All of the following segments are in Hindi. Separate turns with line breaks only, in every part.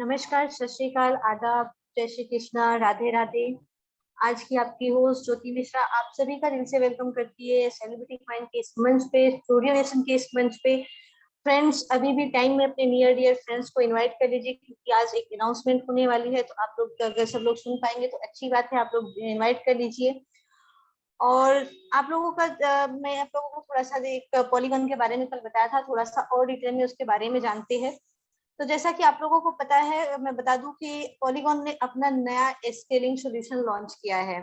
नमस्कार, सत श्री अकाल, आदाब, जय श्री कृष्णा, राधे राधे। आज की आपकी होस्ट ज्योति मिश्रा आप सभी का दिल से वेलकम करती है सेलिब्रिटी फाइन के इस मंच पे, स्टूडियो नेशन के इस मंच पे। फ्रेंड्स, अभी भी टाइम में अपने नियर डियर फ्रेंड्स को इनवाइट कर लीजिए क्योंकि आज एक अनाउंसमेंट होने वाली है। तो आप लोग अगर सब लोग सुन पाएंगे तो अच्छी बात है, आप लोग इनवाइट कर लीजिए। और आप लोगों का मैं आप लोगों को थोड़ा सा एक पॉलीगॉन के बारे में कल बताया था, थोड़ा सा और डिटेल में उसके बारे में जानते हैं। तो जैसा कि आप लोगों को पता है, मैं बता दूं कि पॉलीगॉन ने अपना नया स्केलिंग सॉल्यूशन लॉन्च किया है।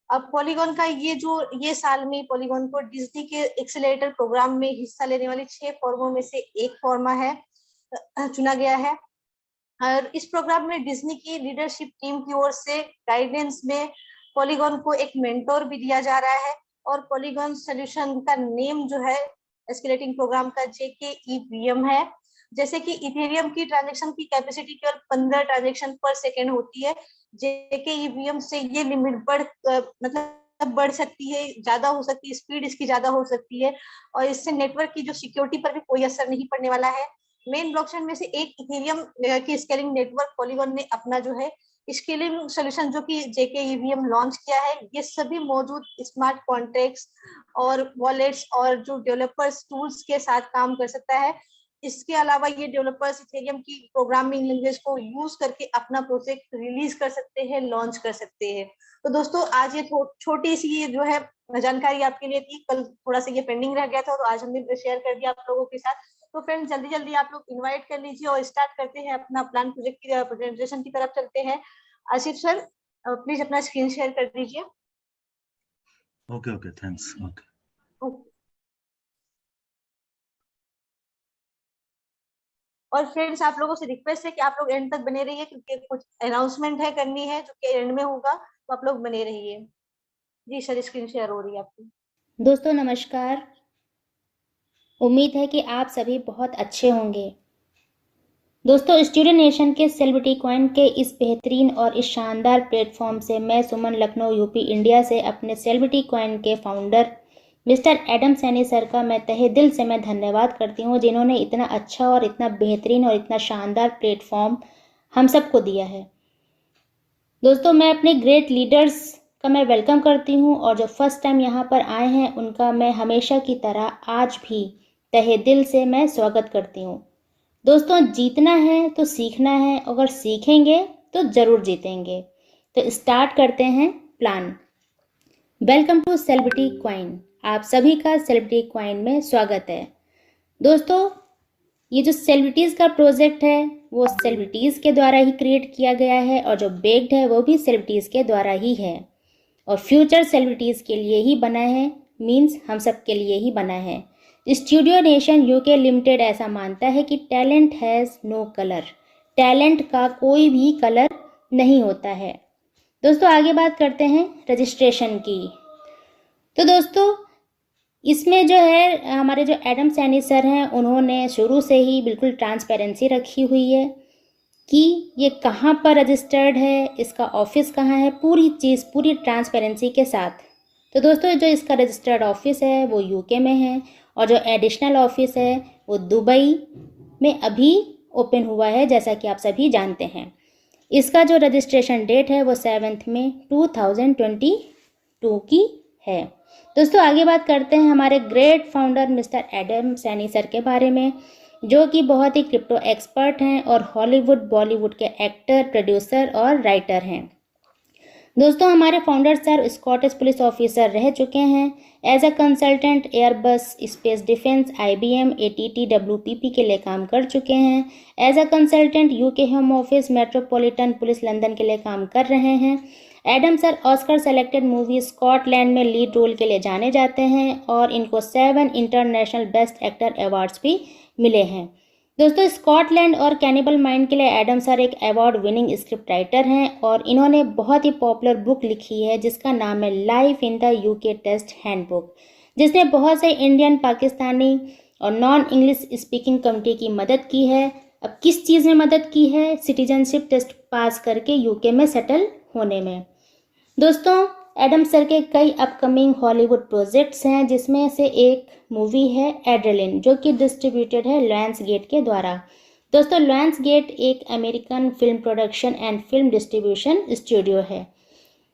अब पॉलीगॉन का ये साल में पॉलीगॉन को डिज्नी के एक्सेलरेटर प्रोग्राम में हिस्सा लेने वाली 6 फॉर्मों में से एक फॉर्मा है चुना गया है। और इस प्रोग्राम में डिज्नी की लीडरशिप टीम की ओर से गाइडेंस में पॉलीगॉन को एक मेंटोर भी दिया जा रहा है। और पॉलीगॉन सॉल्यूशन का नेम जो है एस्केलेटिंग प्रोग्राम का JKEVM है। जैसे कि इथेरियम की ट्रांजेक्शन की कैपेसिटी केवल 15 ट्रांजेक्शन पर सेकेंड होती है, JKEVM से ये लिमिट बढ़ सकती है, ज्यादा हो सकती है, स्पीड इसकी ज्यादा हो सकती है। और इससे नेटवर्क की जो सिक्योरिटी पर भी कोई असर नहीं पड़ने वाला है। मेन ब्लॉकचेन में से एक इथेरियम की स्केलिंग नेटवर्क पॉलीगॉन ने अपना जो है स्केलिंग सॉल्यूशन जो कि JKEVM लॉन्च किया है, ये सभी मौजूद स्मार्ट कॉन्ट्रैक्ट्स और वॉलेट्स और जो डेवलपर्स टूल्स के साथ काम कर सकता है। इसके अलावा ये डेवलपर्स इथेरियम की प्रोग्रामिंग लैंग्वेज को यूज करके अपना प्रोजेक्ट रिलीज कर सकते हैं, लॉन्च कर सकते हैं। तो दोस्तों, आज ये छोटी सी ये जो है जानकारी आपके लिए थी। कल थोड़ा सा ये पेंडिंग रह गया था तो आज हमने शेयर कर दिया आप लोगों के साथ। तो फ्रेंड्स, जल्दी जल्दी आप लोग इनवाइट कर लीजिए और स्टार्ट करते हैं अपना प्लान प्रोजेक्ट की प्रेजेंटेशन की तरफ चलते हैं। आसिफ सर, प्लीज अपना स्क्रीन शेयर कर दीजिए।
Okay, thanks.
और फ्रेंड्स, आप लोगों से रिक्वेस्ट है कि आप लोग एंड तक बने रहिए क्योंकि कुछ अनाउंसमेंट है करनी है जो कि एंड में होगा, तो आप लोग बने रहिए। जी सर, स्क्रीन शेयर हो रही है आपकी।
दोस्तों नमस्कार। उम्मीद है कि आप सभी बहुत अच्छे होंगे। दोस्तों, स्टूडियो नेशन के सेलिब्रिटी कॉइन के इस बेहतरीन और इस शानदार प्लेटफॉर्म से मैं सुमन, लखनऊ यूपी इंडिया से अपने सेलिब्रिटी कॉइन के founder mister Adam Saini sir का मैं तहे दिल से मैं धन्यवाद करती हूँ, जिन्होंने इतना अच्छा और इतना बेहतरीन और इतना शानदार प्लेटफॉर्म हम सबको दिया है। दोस्तों, मैं अपने ग्रेट लीडर्स का मैं वेलकम करती हूँ और जो फर्स्ट टाइम यहाँ पर आए हैं उनका मैं हमेशा की तरह आज भी तहे दिल से मैं स्वागत करती हूँ। दोस्तों, जीतना है तो सीखना है, अगर सीखेंगे तो ज़रूर जीतेंगे। तो स्टार्ट करते हैं plan. Welcome to celebrity coin. आप सभी का सेलिब्रिटी क्वाइन में स्वागत है। दोस्तों, ये जो सेलिब्रिटीज़ का प्रोजेक्ट है वो सेलिब्रिटीज़ के द्वारा ही क्रिएट किया गया है और जो बेक्ड है वो भी सेलिब्रिटीज़ के द्वारा ही है और फ्यूचर सेलिब्रिटीज़ के लिए ही बना है, मीन्स हम सब के लिए ही बना है। स्टूडियो नेशन यूके लिमिटेड ऐसा मानता है कि talent has no colour, talent का कोई भी कलर नहीं होता है। दोस्तों, आगे बात करते हैं रजिस्ट्रेशन की। तो दोस्तों, इसमें जो है हमारे जो एडम सैनी सर हैं उन्होंने शुरू से ही बिल्कुल ट्रांसपेरेंसी रखी हुई है कि ये कहाँ पर रजिस्टर्ड है, इसका ऑफिस कहाँ है, पूरी चीज़ पूरी ट्रांसपेरेंसी के साथ। तो दोस्तों, जो इसका रजिस्टर्ड ऑफिस है वो यूके में है और जो एडिशनल ऑफिस है वो दुबई में अभी ओपन हुआ है, जैसा कि आप सभी जानते हैं। इसका जो रजिस्ट्रेशन डेट है वो 7 मई 2022 की है। दोस्तों, आगे बात करते हैं हमारे great founder mister Adam Saini sir के बारे में, जो कि बहुत ही क्रिप्टो एक्सपर्ट हैं और हॉलीवुड बॉलीवुड के एक्टर, प्रोड्यूसर और राइटर हैं। दोस्तों, हमारे founder sir Scottish police officer रह चुके हैं, as a consultant Airbus, space defence, IBM, ATT, WPP के लिए काम कर चुके हैं। As a consultant UK home office, metropolitan police London के लिए काम कर रहे हैं। Adam sir Oscar selected movie Scotland में लीड रोल के लिए जाने जाते हैं और इनको 7 इंटरनेशनल बेस्ट एक्टर अवार्ड्स भी मिले हैं। दोस्तों, स्कॉटलैंड और कैनिबल माइंड के लिए एडम सर एक अवार्ड विनिंग स्क्रिप्ट राइटर हैं और इन्होंने बहुत ही पॉपुलर बुक लिखी है जिसका नाम है life in the UK test handbook, जिसने बहुत से इंडियन, पाकिस्तानी और नॉन इंग्लिश स्पीकिंग कम्युनिटी की मदद की है। अब किस चीज़ में मदद की है? सिटीजनशिप टेस्ट पास करके UK में सेटल होने में। दोस्तों, एडम सर के कई अपकमिंग हॉलीवुड प्रोजेक्ट्स हैं, जिसमें से एक मूवी है एड्रेलिन, जो कि डिस्ट्रीब्यूटेड है लायंस गेट के द्वारा। दोस्तों लायंसगेट एक American film production and film distribution studio है।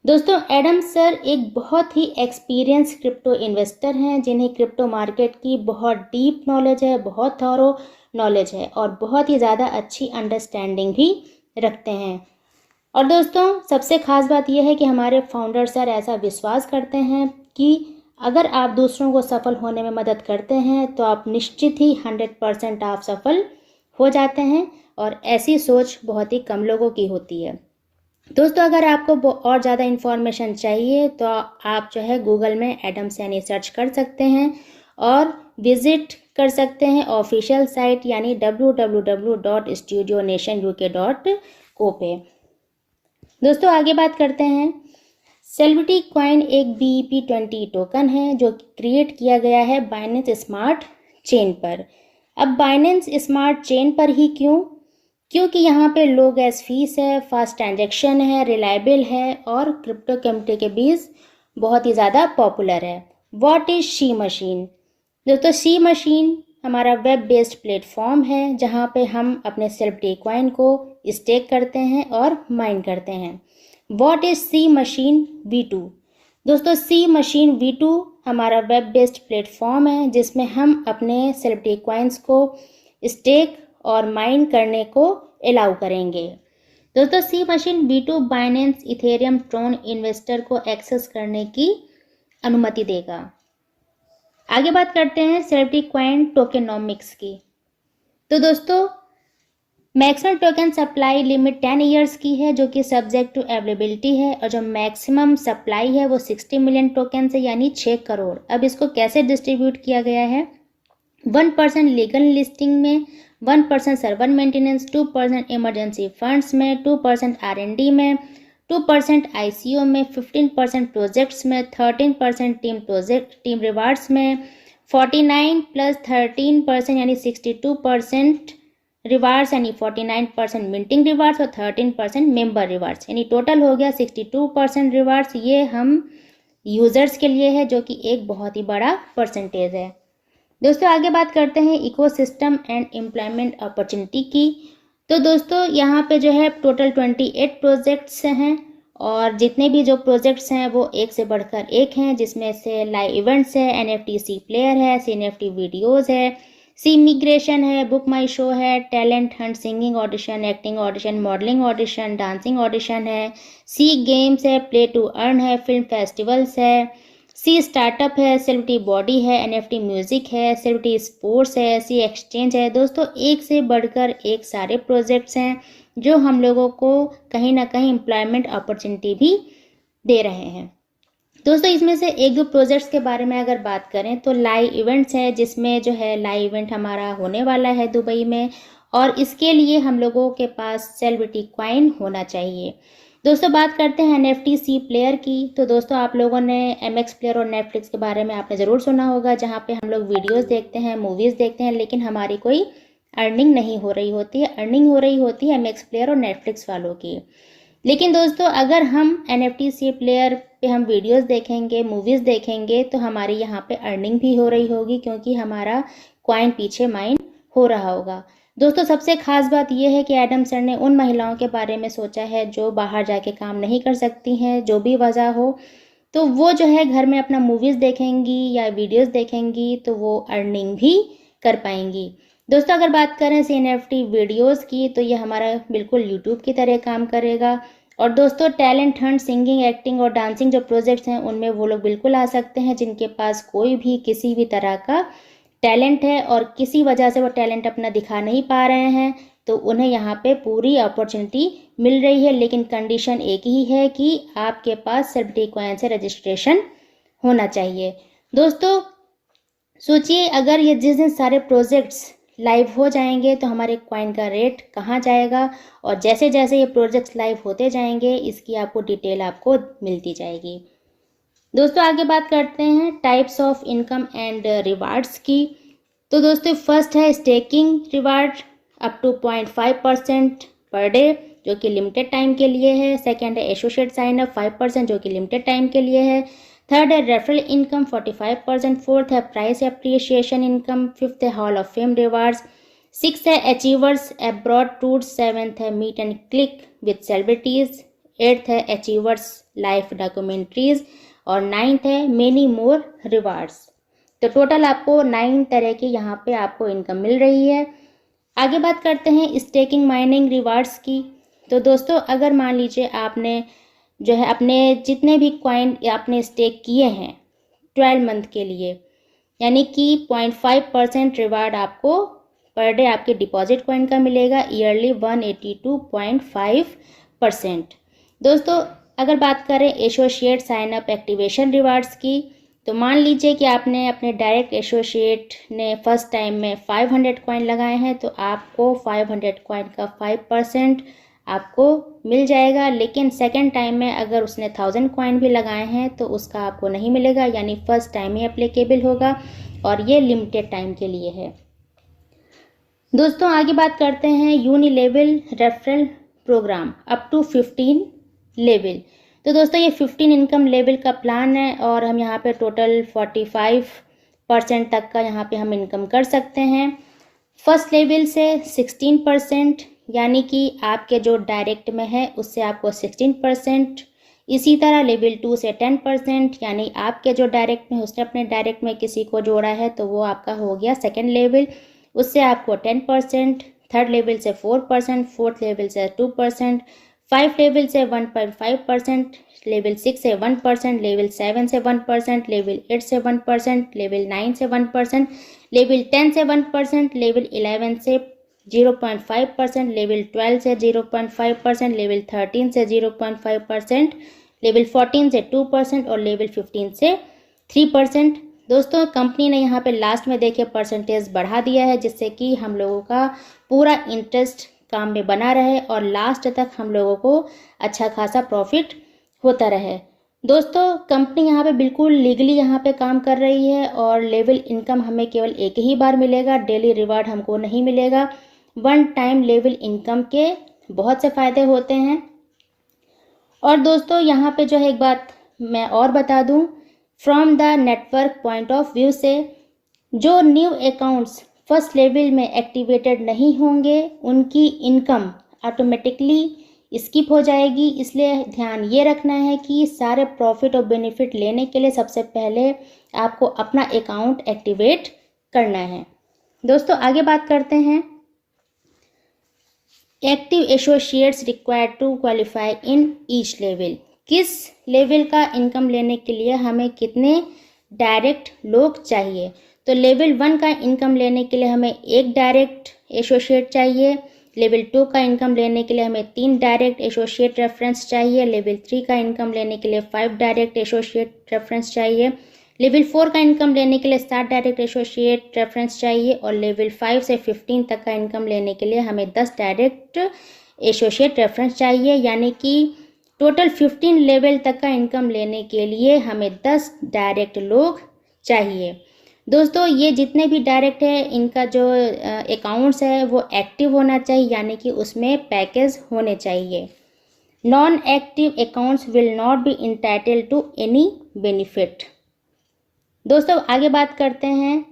दोस्तों एडम सर एक बहुत ही एक्सपीरियंस क्रिप्टो इन्वेस्टर हैं, जिन्हें क्रिप्टो मार्केट की बहुत डीप नॉलेज है, बहुत थॉरो नॉलेज है और बहुत ही ज़्यादा अच्छी अंडरस्टैंडिंग भी रखते हैं। और दोस्तों सबसे ख़ास बात यह है कि हमारे फाउंडर सर ऐसा विश्वास करते हैं कि अगर आप दूसरों को सफल होने में मदद करते हैं तो आप निश्चित ही 100% आप सफल हो जाते हैं, और ऐसी सोच बहुत ही कम लोगों की होती है। दोस्तों अगर आपको और ज़्यादा इन्फॉर्मेशन चाहिए तो आप जो है गूगल में एडम सैनी सर्च कर सकते हैं और विज़िट कर सकते हैं ऑफिशियल साइट यानी www.studionationuk.co पे। दोस्तों आगे बात करते हैं। सेलिब्रिटी कॉइन एक BEP20 टोकन है जो क्रिएट किया गया है बाइनेंस स्मार्ट चेन पर। अब बाइनेंस स्मार्ट चेन पर ही क्यों? क्योंकि यहाँ पे लो गैस फीस है, फास्ट ट्रांजैक्शन है, रिलायबल है और क्रिप्टो कम्युनिटी के बीच बहुत ही ज़्यादा पॉपुलर है। What is she machine? दोस्तों शी मशीन हमारा वेब बेस्ड प्लेटफॉर्म है जहाँ पे हम अपने सेलिब्रिटी कॉइन को स्टेक करते हैं और माइन करते हैं। What is C machine V2? दोस्तों सी मशीन V2 हमारा वेब बेस्ड प्लेटफॉर्म है जिसमें हम अपने सेलिब्रिटी कॉइन्स को स्टेक और माइन करने को अलाउ करेंगे। दोस्तों C machine V2 Binance Ethereum Tron investor को एक्सेस करने की अनुमति देगा। आगे बात करते हैं सेलिब्रिटी कॉइन टोकेनोमिक्स की। तो दोस्तों maximum token supply limit 10 years की है जो कि सब्जेक्ट टू अवेलेबिलिटी है, और जो मैक्सिमम सप्लाई है वो 60 मिलियन टोकन से यानी 6 करोड़। अब इसको कैसे डिस्ट्रीब्यूट किया गया है? 1% लीगल लिस्टिंग में, 1% सर्वर मेंटेनेंस, 2% इमरजेंसी फंड्स में, 2% R&D में, 2% ICO में, 15% प्रोजेक्ट्स में, 13% टीम रिवार्ड्स में, 49 प्लस 13% यानी 62% रिवार्ड्स यानी 49% मिंटिंग रिवार्ड्स और 13% मेंबर रिवार्ड्स, यानी टोटल हो गया 62% रिवार्ड्स। ये हम यूज़र्स के लिए है जो कि एक बहुत ही बड़ा परसेंटेज है। दोस्तों आगे बात करते हैं इकोसिस्टम एंड एम्प्लॉयमेंट अपॉर्चुनिटी की। तो दोस्तों यहाँ पे जो है टोटल 28 प्रोजेक्ट्स हैं, और जितने भी जो प्रोजेक्ट्स हैं वो एक से बढ़कर एक हैं, जिसमें से लाइव इवेंट्स है, NFT सी प्लेयर है, NFT वीडियोज़ है, सी मिग्रेशन है, बुक माई शो है, talent Hunt, singing audition, acting audition, modelling audition, dancing audition है, सी गेम्स है, प्ले टू अर्न है, फिल्म फेस्टिवल्स है, सी स्टार्टअप है, सेलिब्रिटी बॉडी है, NFT म्यूजिक है, सेलिब्रिटी स्पोर्ट्स है, सी एक्सचेंज है। दोस्तों एक से बढ़कर एक सारे प्रोजेक्ट्स हैं जो हम लोगों को कहीं ना कहीं एम्प्लॉयमेंट अपॉर्चुनिटी भी दे रहे हैं। दोस्तों इसमें से एक दो प्रोजेक्ट्स के बारे में अगर बात करें तो लाइव इवेंट्स है, जिसमें जो है लाइव इवेंट हमारा होने वाला है दुबई में, और इसके लिए हम लोगों के पास सेलिब्रिटी कॉइन होना चाहिए। दोस्तों बात करते हैं NFT सी प्लेयर की। तो दोस्तों आप लोगों ने MX प्लेयर और नेटफ्लिक्स के बारे में आपने ज़रूर सुना होगा, जहाँ पे हम लोग वीडियोस देखते हैं, मूवीज़ देखते हैं, लेकिन हमारी कोई अर्निंग नहीं हो रही होती है। अर्निंग हो रही होती है MX प्लेयर और नेटफ्लिक्स वालों की। लेकिन दोस्तों अगर हम NFT सी प्लेयर पे हम वीडियोस देखेंगे, मूवीज़ देखेंगे, तो हमारी यहाँ पे अर्निंग भी हो रही होगी, क्योंकि हमारा कॉइन पीछे माइन हो रहा होगा। दोस्तों सबसे खास बात यह है कि एडम सर ने उन महिलाओं के बारे में सोचा है जो बाहर जाके काम नहीं कर सकती हैं, जो भी वजह हो, तो वो जो है घर में अपना मूवीज़ देखेंगी या वीडियोस देखेंगी तो वो अर्निंग भी कर पाएंगी। दोस्तों अगर बात करें NFT वीडियोस की, तो ये हमारा बिल्कुल यूट्यूब की तरह काम करेगा। और दोस्तों टैलेंट हंट, सिंगिंग, एक्टिंग और डांसिंग जो प्रोजेक्ट्स हैं उनमें वो लोग बिल्कुल आ सकते हैं जिनके पास कोई भी किसी भी तरह का टैलेंट है और किसी वजह से वो टैलेंट अपना दिखा नहीं पा रहे हैं, तो उन्हें यहाँ पे पूरी अपॉर्चुनिटी मिल रही है। लेकिन कंडीशन एक ही है कि आपके पास सेलिब्रिटी कॉइन से रजिस्ट्रेशन होना चाहिए। दोस्तों सोचिए अगर ये जिस दिन सारे प्रोजेक्ट्स लाइव हो जाएंगे तो हमारे कॉइन का रेट कहाँ जाएगा, और जैसे जैसे ये प्रोजेक्ट्स लाइव होते जाएंगे इसकी आपको डिटेल आपको मिलती जाएगी। दोस्तों आगे बात करते हैं types of income and rewards की। तो दोस्तों फर्स्ट है staking reward up to 0.5% per day जो कि लिमिटेड टाइम के लिए है। सेकेंड है एसोसिएट साइन अप 5% जो कि लिमिटेड टाइम के लिए है। थर्ड है रेफरल इनकम 45%। फोर्थ है प्राइस एप्रिसिएशन इनकम। फिफ्थ है हॉल ऑफ फेम रिवार्ड्स। 6 है अचीवर्स अब्रॉड टूर, 7th है meet and click with celebrities, 8th है अचीवर्स लाइफ डॉक्यूमेंट्रीज और 9th है मेनी मोर रिवार्ड्स। तो टोटल आपको 9 तरह की यहाँ पे आपको इनकम मिल रही है। आगे बात करते हैं स्टेकिंग माइनिंग रिवार्ड्स की। तो दोस्तों अगर मान लीजिए आपने जो है अपने जितने भी कॉइन आपने स्टेक किए हैं 12 मंथ के लिए, यानी कि 0.5% रिवार्ड आपको पर डे आपके डिपॉजिट कॉइन का मिलेगा, ईयरली 182.5%। दोस्तों अगर बात करें associate sign up activation rewards की, तो मान लीजिए कि आपने अपने डायरेक्ट एसोसिएट ने फर्स्ट टाइम में 500 कॉइन लगाए हैं, तो आपको 500 कॉइन का 5% आपको मिल जाएगा। लेकिन सेकंड टाइम में अगर उसने 1000 कॉइन भी लगाए हैं तो उसका आपको नहीं मिलेगा, यानी फर्स्ट टाइम ही एप्लीकेबल होगा और ये लिमिटेड टाइम के लिए है। दोस्तों आगे बात करते हैं unilevel referral program up to 15 level. तो दोस्तों ये 15 इनकम लेवल का प्लान है और हम यहाँ पे टोटल 45% तक का यहाँ पे हम इनकम कर सकते हैं। फर्स्ट लेवल से 16%, यानी कि आपके जो डायरेक्ट में है उससे आपको 16%। इसी तरह लेवल 2 से 10%, यानी आपके जो डायरेक्ट में उसने अपने डायरेक्ट में किसी को जोड़ा है तो वो आपका हो गया सेकेंड लेवल, उससे आपको 10%। थर्ड लेवल से 4%, फोर्थ लेवल से 2%, 5 लेवल से 1.5%, लेवल 6 से 1%, लेवल 7 से 1%, लेवल 8 से 1%, लेवल 9 से 1%, लेवल 10 से 1%, लेवल 11 से 0.5%, लेवल 12 से 0.5%, लेवल 13 से 0.5%, लेवल 14 से 2% और लेवल 15 से 3%। दोस्तों कंपनी ने यहाँ पे लास्ट में देखिए परसेंटेज बढ़ा दिया है, जिससे कि हम लोगों का पूरा इंटरेस्ट काम में बना रहे और लास्ट तक हम लोगों को अच्छा खासा प्रॉफिट होता रहे। दोस्तों कंपनी यहाँ पे बिल्कुल लीगली यहाँ पे काम कर रही है और लेवल इनकम हमें केवल एक ही बार मिलेगा, डेली रिवार्ड हमको नहीं मिलेगा। वन टाइम लेवल इनकम के बहुत से फ़ायदे होते हैं। और दोस्तों यहाँ पे जो है एक बात मैं और बता दूँ, from the network point of view से जो न्यू अकाउंट्स फर्स्ट लेवल में एक्टिवेटेड नहीं होंगे उनकी इनकम ऑटोमेटिकली स्किप हो जाएगी। इसलिए ध्यान ये रखना है कि सारे प्रॉफिट और बेनिफिट लेने के लिए सबसे पहले आपको अपना अकाउंट एक्टिवेट करना है। दोस्तों आगे बात करते हैं active associates required to qualify in each level. किस लेवल का इनकम लेने के लिए हमें कितने डायरेक्ट लोग चाहिए। तो लेवल 1 का इनकम लेने के लिए हमें एक डायरेक्ट एसोसिएट चाहिए। लेवल 2 का इनकम लेने के लिए हमें 3 डायरेक्ट एसोसिएट रेफरेंस चाहिए। लेवल 3 का इनकम लेने के लिए 5 डायरेक्ट एसोसिएट रेफरेंस चाहिए। लेवल 4 का इनकम लेने के लिए 7 डायरेक्ट एसोसिएट रेफरेंस चाहिए और लेवल 5 से 15 तक का इनकम लेने के लिए हमें 10 डायरेक्ट एसोसिएट रेफरेंस चाहिए। यानी कि टोटल 15 लेवल तक का इनकम लेने के लिए हमें 10 डायरेक्ट लोग चाहिए। दोस्तों ये जितने भी डायरेक्ट है इनका जो अकाउंट्स है वो एक्टिव होना चाहिए, यानी कि उसमें पैकेज होने चाहिए। Non active accounts will not be entitled to any benefit. दोस्तों आगे बात करते हैं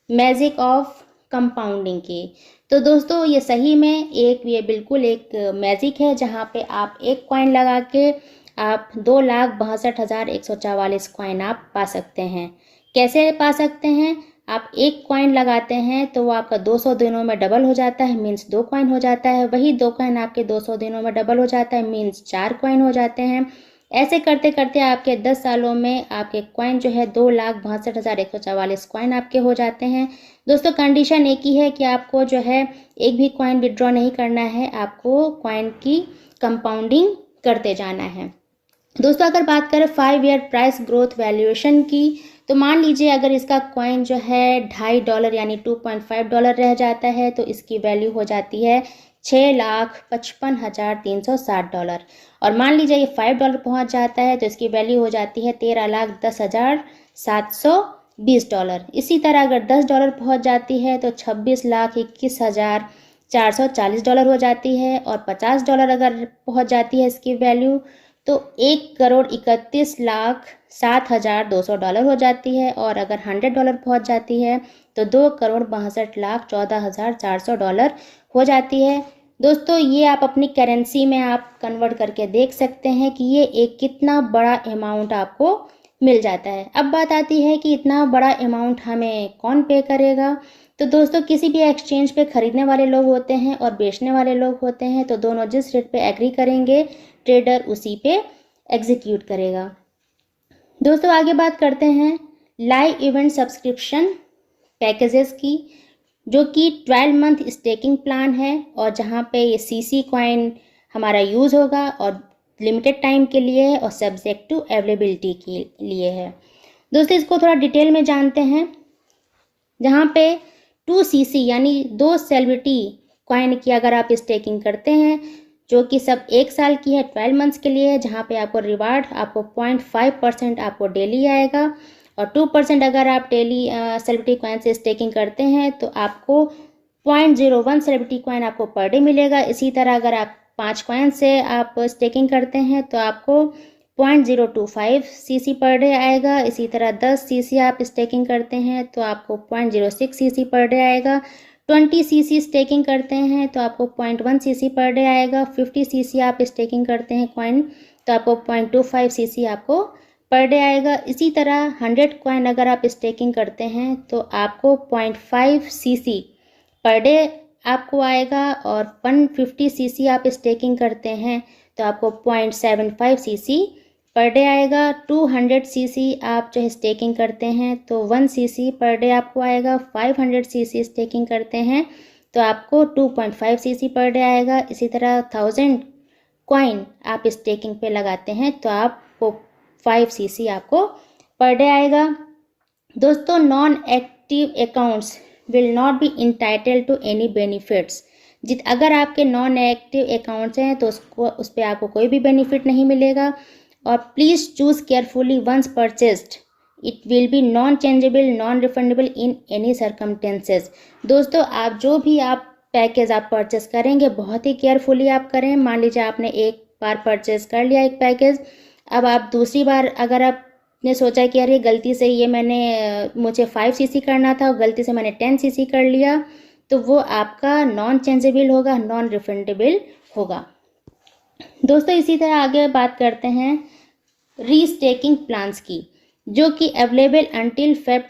मैजिक ऑफ कंपाउंडिंग की। तो दोस्तों ये सही में ये बिल्कुल एक मैजिक है, जहाँ पे आप एक कॉइन लगा के आप 2,62,144 कॉइन आप पा सकते हैं। कैसे पा सकते हैं, आप एक कॉइन लगाते हैं तो वो आपका 200 दिनों में डबल हो जाता है, मीन्स 2 कॉइन हो जाता है। वही 2 कॉइन आपके 200 दिनों में डबल हो जाता है, मीन्स 4 कॉइन हो जाते हैं। ऐसे करते करते आपके 10 सालों में आपके कॉइन जो है 2,62,144 कॉइन आपके हो जाते हैं। दोस्तों कंडीशन एक ही है कि आपको जो है एक भी कॉइन विड्रॉ नहीं करना है, आपको कॉइन की कंपाउंडिंग करते जाना है। दोस्तों अगर बात करें 5 ईयर प्राइस ग्रोथ वैल्यूएशन की, तो मान लीजिए अगर इसका कॉइन जो है $2.5 यानी $2.5 रह जाता है तो इसकी वैल्यू हो जाती है $6,55,360। और मान लीजिए ये $5 पहुंच जाता है तो इसकी वैल्यू हो जाती है $13,10,720। इसी तरह अगर $10 पहुंच जाती है तो $26,21,440 हो जाती है। और $50 अगर पहुंच जाती है इसकी वैल्यू तो $1,31,07,200 हो जाती है। और अगर $100 पहुंच जाती है तो 2,62,14,400 हो जाती है। दोस्तों ये आप अपनी करेंसी में आप कन्वर्ट करके देख सकते हैं कि ये एक कितना बड़ा अमाउंट आपको मिल जाता है। अब बात आती है कि इतना बड़ा अमाउंट हमें कौन पे करेगा। तो दोस्तों किसी भी एक्सचेंज पे खरीदने वाले लोग होते हैं और बेचने वाले लोग होते हैं, तो दोनों जिस रेट पे एग्री करेंगे ट्रेडर उसी पे एग्जीक्यूट करेगा। दोस्तों आगे बात करते हैं लाइव इवेंट सब्सक्रिप्शन पैकेजेस की, जो कि 12 मंथ स्टेकिंग प्लान है और जहाँ पे ये CC कॉइन हमारा यूज़ होगा और लिमिटेड टाइम के लिए है और सब्जेक्ट टू अवेलेबिलिटी के लिए है। दोस्तों इसको थोड़ा डिटेल में जानते हैं। जहाँ पे 2 CC यानी 2 सेलिब्रिटी कॉइन की अगर आप स्टेकिंग करते हैं, जो कि सब 1 साल की है, 12 मंथ्स के लिए है, जहाँ पे आपको रिवार्ड आपको 0.5% आपको डेली आएगा और 2% अगर आप डेली सेलिब्रिटी कॉइन से स्टेकिंग करते हैं तो आपको 0.01 सेलिब्रिटी कॉइन आपको पर डे मिलेगा। इसी तरह अगर आप 5 कॉइन से आप स्टेकिंग करते हैं तो आपको 0.025 CC पर डे आएगा। इसी तरह 10 CC आप स्टेकिंग करते हैं तो आपको 0.06 CC पर डे आएगा। 20 CC स्टेकिंग करते हैं तो आपको 0.1 CC पर डे आएगा। 50 CC आप स्टेकिंग करते हैं कॉइन तो आपको 0.25 CC आपको पर डे आएगा। इसी तरह 100 कॉइन अगर आप स्टेकिंग करते हैं तो आपको 0.5 CC पर डे आपको आएगा और 150 CC आप स्टेकिंग करते हैं तो आपको 0.75 CC पर डे आएगा। 200 CC आप जो है स्टेकिंग करते हैं तो 1 CC पर डे आपको आएगा। 500 CC स्टेकिंग करते हैं तो आपको 2.5 CC पर डे आएगा। इसी तरह 1000 कॉइन आप स्टेकिंग पे लगाते हैं तो आपको 5 CC आपको पर डे आएगा। दोस्तों non active accounts will not be entitle to any benefits. अगर आपके नॉन एक्टिव अकाउंट्स हैं तो उस पर आपको कोई भी बेनिफिट नहीं मिलेगा। और please choose carefully once purchased, it will be non changeable non refundable in any circumstances. दोस्तों आप जो भी आप पैकेज आप परचेस करेंगे बहुत ही केयरफुली आप करें। मान लीजिए आपने एक बार परचेस कर लिया एक पैकेज, अब आप दूसरी बार अगर आपने सोचा कि अरे गलती से ये मुझे 5 CC करना था और गलती से मैंने 10 CC कर लिया, तो वो आपका नॉन चेंजेबल होगा, नॉन रिफंडेबल होगा। दोस्तों इसी तरह आगे बात करते हैं रीस्टेकिंग प्लान्स की, जो कि अवेलेबल अंटिल Feb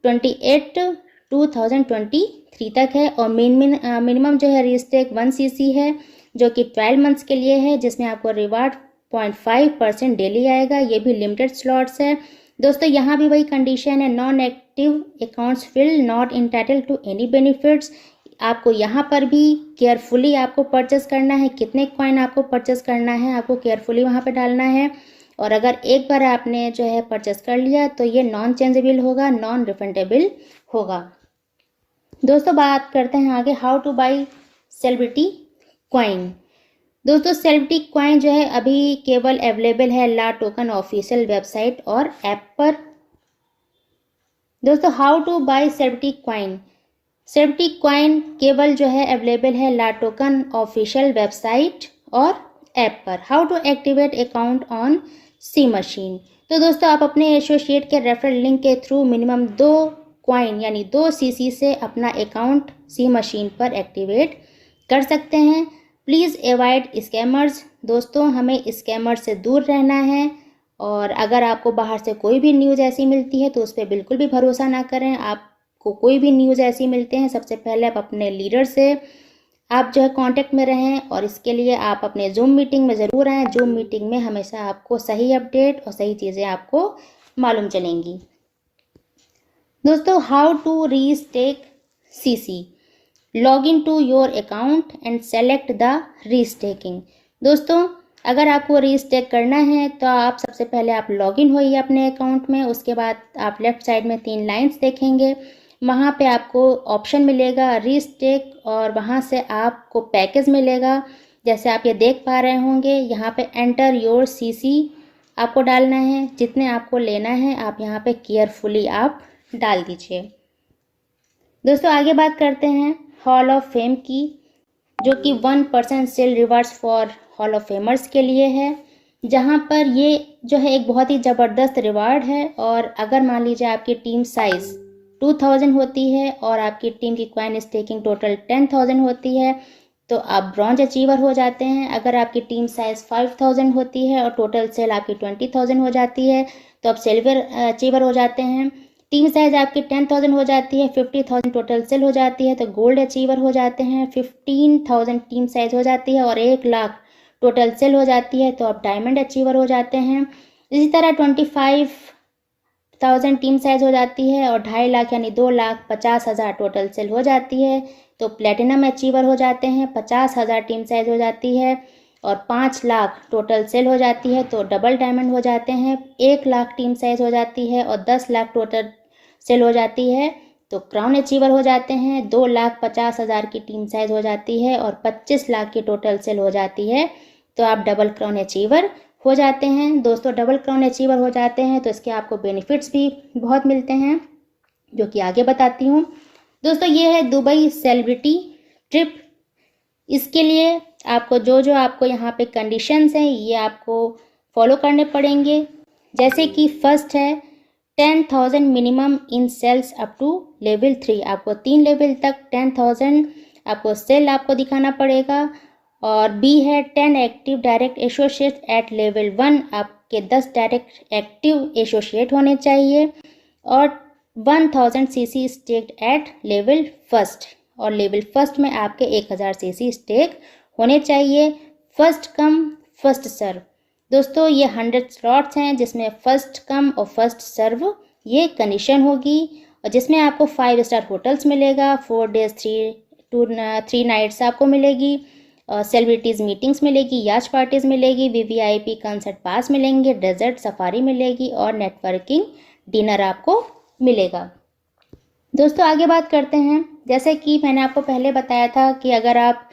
28 2023 तक है और मिनिमम जो है रीस्टेक 1 CC है, जो कि 12 मंथ्स के लिए है, जिसमें आपको रिवार्ड 0.5% डेली आएगा। ये भी लिमिटेड स्लॉट्स है। दोस्तों यहाँ भी वही कंडीशन है, non active accounts will not entitle to any benefits. आपको यहाँ पर भी केयरफुली आपको परचेस करना है, कितने कॉइन आपको परचेस करना है आपको केयरफुली वहाँ पे डालना है। और अगर एक बार आपने जो है परचेस कर लिया तो ये नॉन चेंजेबल होगा, नॉन रिफंडेबल होगा। दोस्तों बात करते हैं आगे how to buy celebrity coin. दोस्तों सेलिब्रिटी कॉइन जो है अभी केवल अवेलेबल है ला टोकन ऑफिशियल वेबसाइट और ऐप पर। दोस्तों how to buy celebrity coin. Celebrity coin केवल जो है अवेलेबल है ला टोकन ऑफिशियल वेबसाइट और ऐप पर। How to activate account on C machine. तो दोस्तों आप अपने एसोसिएट के रेफरल लिंक के थ्रू मिनिमम 2 कॉइन यानी 2 CC से अपना अकाउंट सी मशीन पर एक्टिवेट कर सकते हैं। Please avoid scammers. दोस्तों हमें स्कैमर से दूर रहना है और अगर आपको बाहर से कोई भी न्यूज़ ऐसी मिलती है तो उस पर बिल्कुल भी भरोसा ना करें। आपको कोई भी न्यूज़ ऐसी मिलते हैं सबसे पहले आप अपने लीडर से आप जो है कांटेक्ट में रहें और इसके लिए आप अपने जूम मीटिंग में ज़रूर आएँ। जूम मीटिंग में हमेशा आपको सही अपडेट और सही चीज़ें आपको मालूम चलेंगी। दोस्तों how to restake CC। Log in to your account and select the restaking. दोस्तों अगर आपको रीस्टेक करना है तो आप सबसे पहले आप लॉग इन होइए अपने अकाउंट में। उसके बाद आप लेफ्ट साइड में 3 लाइन्स देखेंगे, वहाँ पे आपको ऑप्शन मिलेगा रीस्टेक और वहाँ से आपको पैकेज मिलेगा। जैसे आप ये देख पा रहे होंगे यहाँ पे एंटर योर CC आपको डालना है, जितने आपको लेना है आप यहाँ पे केयरफुली आप डाल दीजिए। दोस्तों आगे बात करते हैं हॉल ऑफ फेम की, जो कि 1% sale rewards for hall of famers के लिए है, जहाँ पर ये जो है एक बहुत ही ज़बरदस्त रिवार्ड है। और अगर मान लीजिए आपकी टीम साइज़ 2000 होती है और आपकी टीम की कॉइन स्टेकिंग टोटल 10,000 होती है तो आप ब्रॉन्ज अचीवर हो जाते हैं। अगर आपकी टीम साइज 5000 होती है और टोटल सेल आपकी 20,000 हो जाती है तो आप सिल्वर अचीवर हो जाते हैं। टीम साइज आपकी 10,000 हो जाती है, 50,000 टोटल सेल हो जाती है तो गोल्ड अचीवर हो जाते हैं। 15,000 टीम साइज हो जाती है और 1 लाख टोटल सेल हो जाती है तो आप डायमंड अचीवर हो जाते हैं। इसी तरह 25,000 टीम साइज हो जाती है और 2.5 लाख यानी 2,50,000 टोटल सेल हो जाती है तो प्लेटिनम अचीवर हो जाते हैं। 50,000 टीम साइज हो जाती है और 5 लाख टोटल सेल हो जाती है तो डबल डायमंड हो जाते हैं। 1 लाख टीम साइज हो जाती है और 10 लाख टोटल सेल हो जाती है तो क्राउन अचीवर हो जाते हैं। 2,50,000 की टीम साइज हो जाती है और 25 लाख की टोटल सेल हो जाती है तो आप डबल क्राउन अचीवर हो जाते हैं। दोस्तों डबल क्राउन अचीवर हो जाते हैं तो इसके आपको बेनिफिट्स भी बहुत मिलते हैं जो कि आगे बताती हूँ। दोस्तों ये है दुबई सेलिब्रिटी ट्रिप। इसके लिए आपको जो आपको यहाँ पे कंडीशंस हैं ये आपको फॉलो करने पड़ेंगे। जैसे कि फर्स्ट है 10,000 minimum in sales up to level 3। आपको 3 लेवल तक 10,000 आपको सेल आपको दिखाना पड़ेगा। और बी है 10 active direct associate at level 1। आपके 10 डायरेक्ट एक्टिव एसोसिएट होने चाहिए और 1000 CC staked at level first और लेवल फर्स्ट में आपके 1000 सीसी स्टेक होने चाहिए। First come first serve. दोस्तों ये 100 स्लॉट्स हैं जिसमें फर्स्ट कम और फर्स्ट सर्व ये कंडीशन होगी और जिसमें आपको 5 स्टार होटल्स मिलेगा, 4 डेज 3 नाइट्स आपको मिलेगी, सेलिब्रिटीज़ मीटिंग्स मिलेगी, याच पार्टीज़ मिलेगी, वीवीआईपी कंसर्ट पास मिलेंगे, डेजर्ट सफारी मिलेगी और नेटवर्किंग डिनर आपको मिलेगा। दोस्तों आगे बात करते हैं। जैसे कि मैंने आपको पहले बताया था कि अगर आप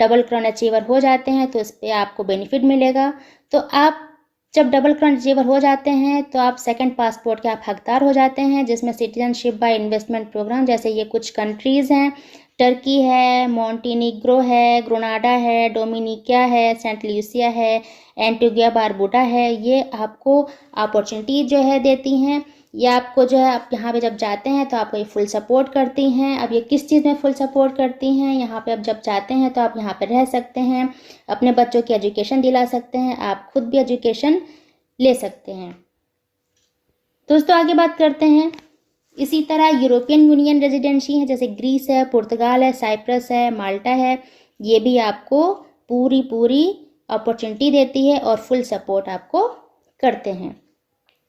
डबल क्राउन अचीवर हो जाते हैं तो इस पर आपको बेनिफिट मिलेगा। तो आप जब डबल क्राउन अचीवर हो जाते हैं तो आप सेकंड पासपोर्ट के आप हकदार हो जाते हैं जिसमें सिटीजनशिप बाय इन्वेस्टमेंट प्रोग्राम जैसे ये कुछ कंट्रीज़ हैं, टर्की है, मोंटेनिग्रो है, ग्रेनाडा है, डोमिनिका है, सेंट लूसिया है, एंटीगुआ बारबुडा है। ये आपको अपॉर्चुनिटी जो है देती हैं। ये आपको जो है आप यहाँ पे जब जाते हैं तो आपको ये फुल सपोर्ट करती हैं। अब ये किस चीज़ में फुल सपोर्ट करती हैं, यहाँ पे आप जब जाते हैं तो आप यहाँ पे रह सकते हैं, अपने बच्चों की एजुकेशन दिला सकते हैं, आप खुद भी एजुकेशन ले सकते हैं। दोस्तों आगे बात करते हैं। इसी तरह यूरोपियन यूनियन रेजिडेंसी है जैसे ग्रीस है, पुर्तगाल है, साइप्रस है, माल्टा है, ये भी आपको पूरी अपॉर्चुनिटी देती है और फुल सपोर्ट आपको करते हैं।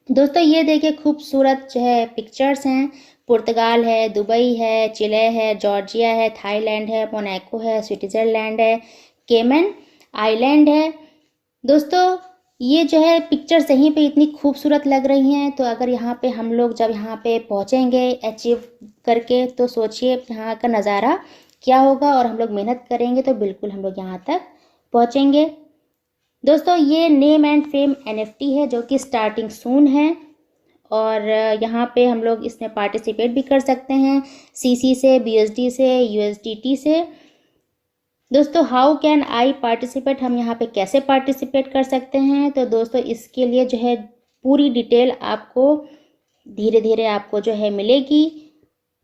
दोस्तों ये देखिए खूबसूरत जो है पिक्चर्स हैं। पुर्तगाल है, दुबई है, चिले है, जॉर्जिया है, थाईलैंड है, मोनाको है, स्विट्ज़रलैंड है, केमन आइलैंड है। दोस्तों ये जो है पिक्चर्स यहीं पे इतनी खूबसूरत लग रही हैं तो अगर यहाँ पे हम लोग जब यहाँ पे पहुँचेंगे अचीव करके तो सोचिए यहाँ का नज़ारा क्या होगा और हम लोग मेहनत करेंगे तो बिल्कुल हम लोग यहाँ तक पहुँचेंगे। दोस्तों ये नेम एंड फेम NFT है जो कि स्टार्टिंग सून है और यहाँ पे हम लोग इसमें पार्टिसिपेट भी कर सकते हैं CC से, BSD से, USDT से। दोस्तों हाउ कैन आई पार्टिसिपेट, हम यहाँ पे कैसे पार्टिसिपेट कर सकते हैं तो दोस्तों इसके लिए जो है पूरी डिटेल आपको धीरे धीरे आपको जो है मिलेगी।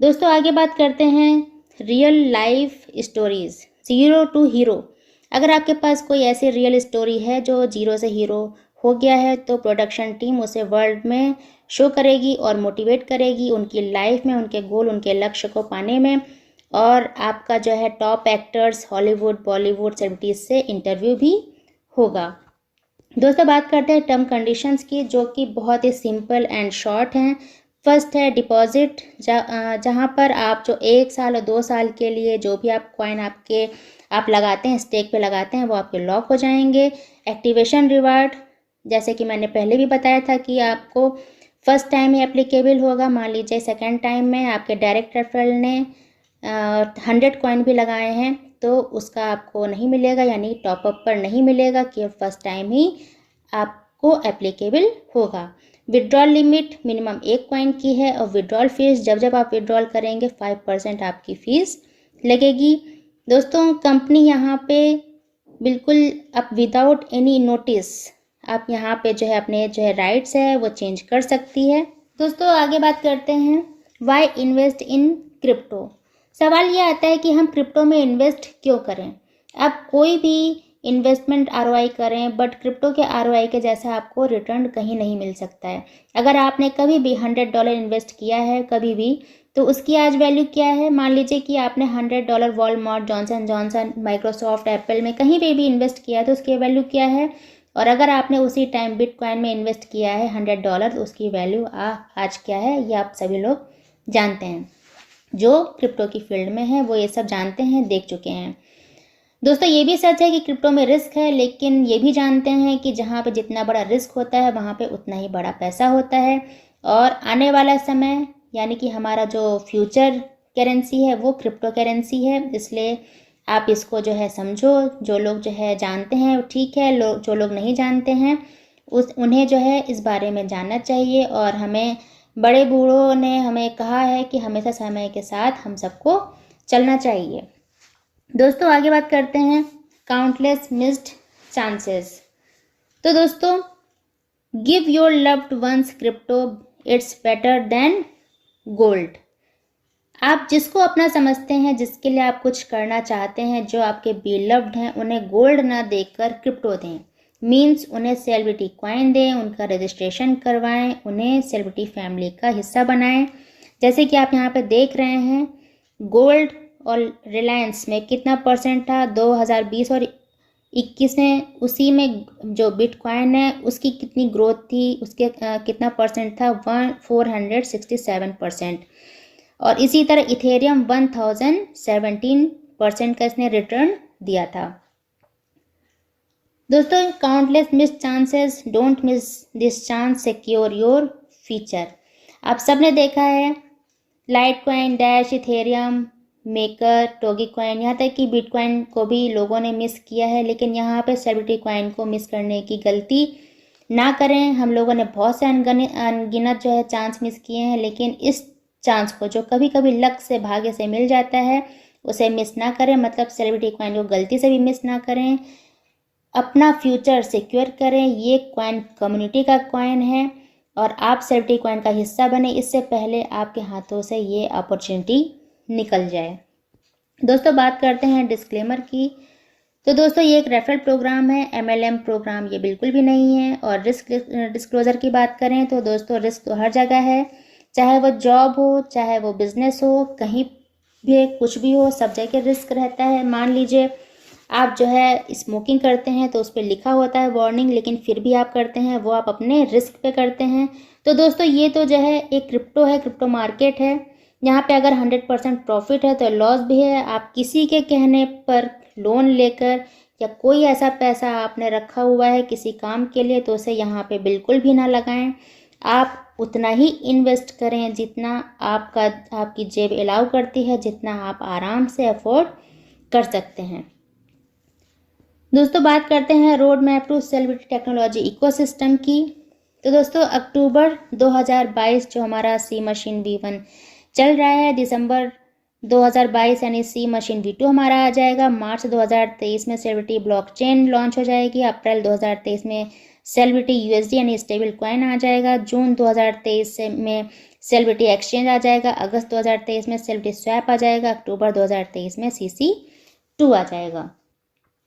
दोस्तों आगे बात करते हैं real life stories zero to hero. अगर आपके पास कोई ऐसी रियल स्टोरी है जो जीरो से हीरो हो गया है तो प्रोडक्शन टीम उसे वर्ल्ड में शो करेगी और मोटिवेट करेगी उनकी लाइफ में, उनके गोल, उनके लक्ष्य को पाने में। और आपका जो है top actors Hollywood, Bollywood celebrities से इंटरव्यू भी होगा। दोस्तों बात करते हैं टर्म कंडीशंस की जो कि बहुत ही सिंपल एंड शॉर्ट हैं। फर्स्ट है डिपॉजिट, जहाँ पर आप जो 1 साल और 2 साल के लिए जो भी आप कॉइन आप लगाते हैं, स्टेक पे लगाते हैं, वो आपके लॉक हो जाएंगे। एक्टिवेशन रिवार्ड जैसे कि मैंने पहले भी बताया था कि आपको फर्स्ट टाइम ही एप्लीकेबल होगा। मान लीजिए सेकेंड टाइम में आपके डायरेक्ट रेफरल ने 100 कॉइन भी लगाए हैं तो उसका आपको नहीं मिलेगा, यानी टॉपअप पर नहीं मिलेगा कि फर्स्ट टाइम ही आपको एप्लीकेबल होगा। विड्रॉल लिमिट मिनिमम 1 कॉइन की है और विड्रॉल फीस जब आप विड्रॉल करेंगे 5% आपकी फ़ीस लगेगी। दोस्तों कंपनी यहाँ पे बिल्कुल अब विदाउट एनी नोटिस आप यहाँ पे जो है अपने जो है राइट्स है वो चेंज कर सकती है। दोस्तों आगे बात करते हैं वाई इन्वेस्ट इन क्रिप्टो। सवाल ये आता है कि हम क्रिप्टो में इन्वेस्ट क्यों करें। आप कोई भी इन्वेस्टमेंट आरओआई करें, बट क्रिप्टो के आरओआई के जैसा आपको रिटर्न कहीं नहीं मिल सकता है। अगर आपने कभी भी $100 इन्वेस्ट किया है कभी भी, तो उसकी आज वैल्यू क्या है। मान लीजिए कि आपने $100 Walmart, Johnson Johnson, Microsoft, Apple में कहीं पे भी इन्वेस्ट किया है तो उसकी वैल्यू क्या है। और अगर आपने उसी टाइम बिटकॉइन में इन्वेस्ट किया है $100 तो उसकी वैल्यू आज क्या है, ये आप सभी लोग जानते हैं। जो क्रिप्टो की फील्ड में है वो ये सब जानते हैं, देख चुके हैं। दोस्तों ये भी सच है कि क्रिप्टो में रिस्क है, लेकिन ये भी जानते हैं कि जहाँ पे जितना बड़ा रिस्क होता है वहाँ पे उतना ही बड़ा पैसा होता है। और आने वाला समय यानी कि हमारा जो फ्यूचर करेंसी है वो क्रिप्टो करेंसी है, इसलिए आप इसको जो है समझो। जो लोग जो है जानते हैं ठीक है, जो लोग नहीं जानते हैं उन्हें जो है इस बारे में जानना चाहिए। और हमें बड़े बूढ़ों ने हमें कहा है कि हमेशा समय के साथ हम सबको चलना चाहिए। दोस्तों आगे बात करते हैं काउंटलेस मिस्ड चांसेस। तो दोस्तों, give your loved ones crypto, it's better than gold. आप जिसको अपना समझते हैं, जिसके लिए आप कुछ करना चाहते हैं, जो आपके बिलव्ड हैं, उन्हें गोल्ड ना देकर क्रिप्टो दें। मीन्स उन्हें सेलिब्रिटी कॉइन दें, उनका रजिस्ट्रेशन करवाएं, उन्हें सेलिब्रिटी फैमिली का हिस्सा बनाएं। जैसे कि आप यहाँ पे देख रहे हैं, गोल्ड और रिलायंस में कितना परसेंट था 2020 और 21 में, उसी में जो बिटकॉइन है उसकी कितनी ग्रोथ थी, उसके कितना परसेंट था 467%। और इसी तरह इथेरियम 1017% का इसने रिटर्न दिया था। दोस्तों countless miss chances, don't miss this chance, secure your future. आप सबने देखा है Litecoin, Dash, Ethereum, Maker, Dogecoin, यहाँ तक कि बिटकॉइन को भी लोगों ने मिस किया है। लेकिन यहाँ पे सेलिब्रिटी कॉइन को मिस करने की गलती ना करें। हम लोगों ने बहुत से अनगिनत जो है चांस मिस किए हैं, लेकिन इस चांस को जो कभी कभी लक से, भाग्य से मिल जाता है, उसे मिस ना करें। मतलब सेलिब्रिटी कॉइन को गलती से भी मिस ना करें, अपना फ्यूचर सिक्योर करें। ये कॉइन कम्युनिटी का कॉइन है और आप सेलिब्रिटी कॉइन का हिस्सा बने इससे पहले आपके हाथों से ये अपॉर्चुनिटी निकल जाए। दोस्तों बात करते हैं डिस्क्लेमर की। तो दोस्तों ये एक रेफरल प्रोग्राम है, MLM प्रोग्राम ये बिल्कुल भी नहीं है। और रिस्क डिस्क्लोजर की बात करें तो दोस्तों रिस्क तो हर जगह है, चाहे वो जॉब हो, चाहे वो बिजनेस हो, कहीं भी कुछ भी हो, सब जगह रिस्क रहता है। मान लीजिए आप जो है स्मोकिंग करते हैं तो उस पर लिखा होता है वार्निंग, लेकिन फिर भी आप करते हैं, वो आप अपने रिस्क पे करते हैं। तो दोस्तों ये तो जो है एक क्रिप्टो है, क्रिप्टो मार्केट है। यहाँ पे अगर 100% प्रॉफिट है तो लॉस भी है। आप किसी के कहने पर लोन लेकर या कोई ऐसा पैसा आपने रखा हुआ है किसी काम के लिए तो उसे यहाँ पे बिल्कुल भी ना लगाएं। आप उतना ही इन्वेस्ट करें जितना आपकी जेब अलाउ करती है, जितना आप आराम से अफोर्ड कर सकते हैं। दोस्तों बात करते हैं road map to celebrity technology ecosystem की। तो दोस्तों अक्टूबर 2022 जो हमारा सी मशीन V1 चल रहा है, दिसंबर 2022 यानी सी मशीन V2 हमारा आ जाएगा। मार्च 2023 में सेलिब्रिटी ब्लॉकचेन लॉन्च हो जाएगी। अप्रैल 2023 में सेलिब्रिटी USD यानी स्टेबल कॉइन आ जाएगा। जून 2023 में सेलिब्रिटी एक्सचेंज आ जाएगा। अगस्त 2023 में सेलिब्रिटी स्वैप आ जाएगा। अक्टूबर 2023 में CC2 आ जाएगा।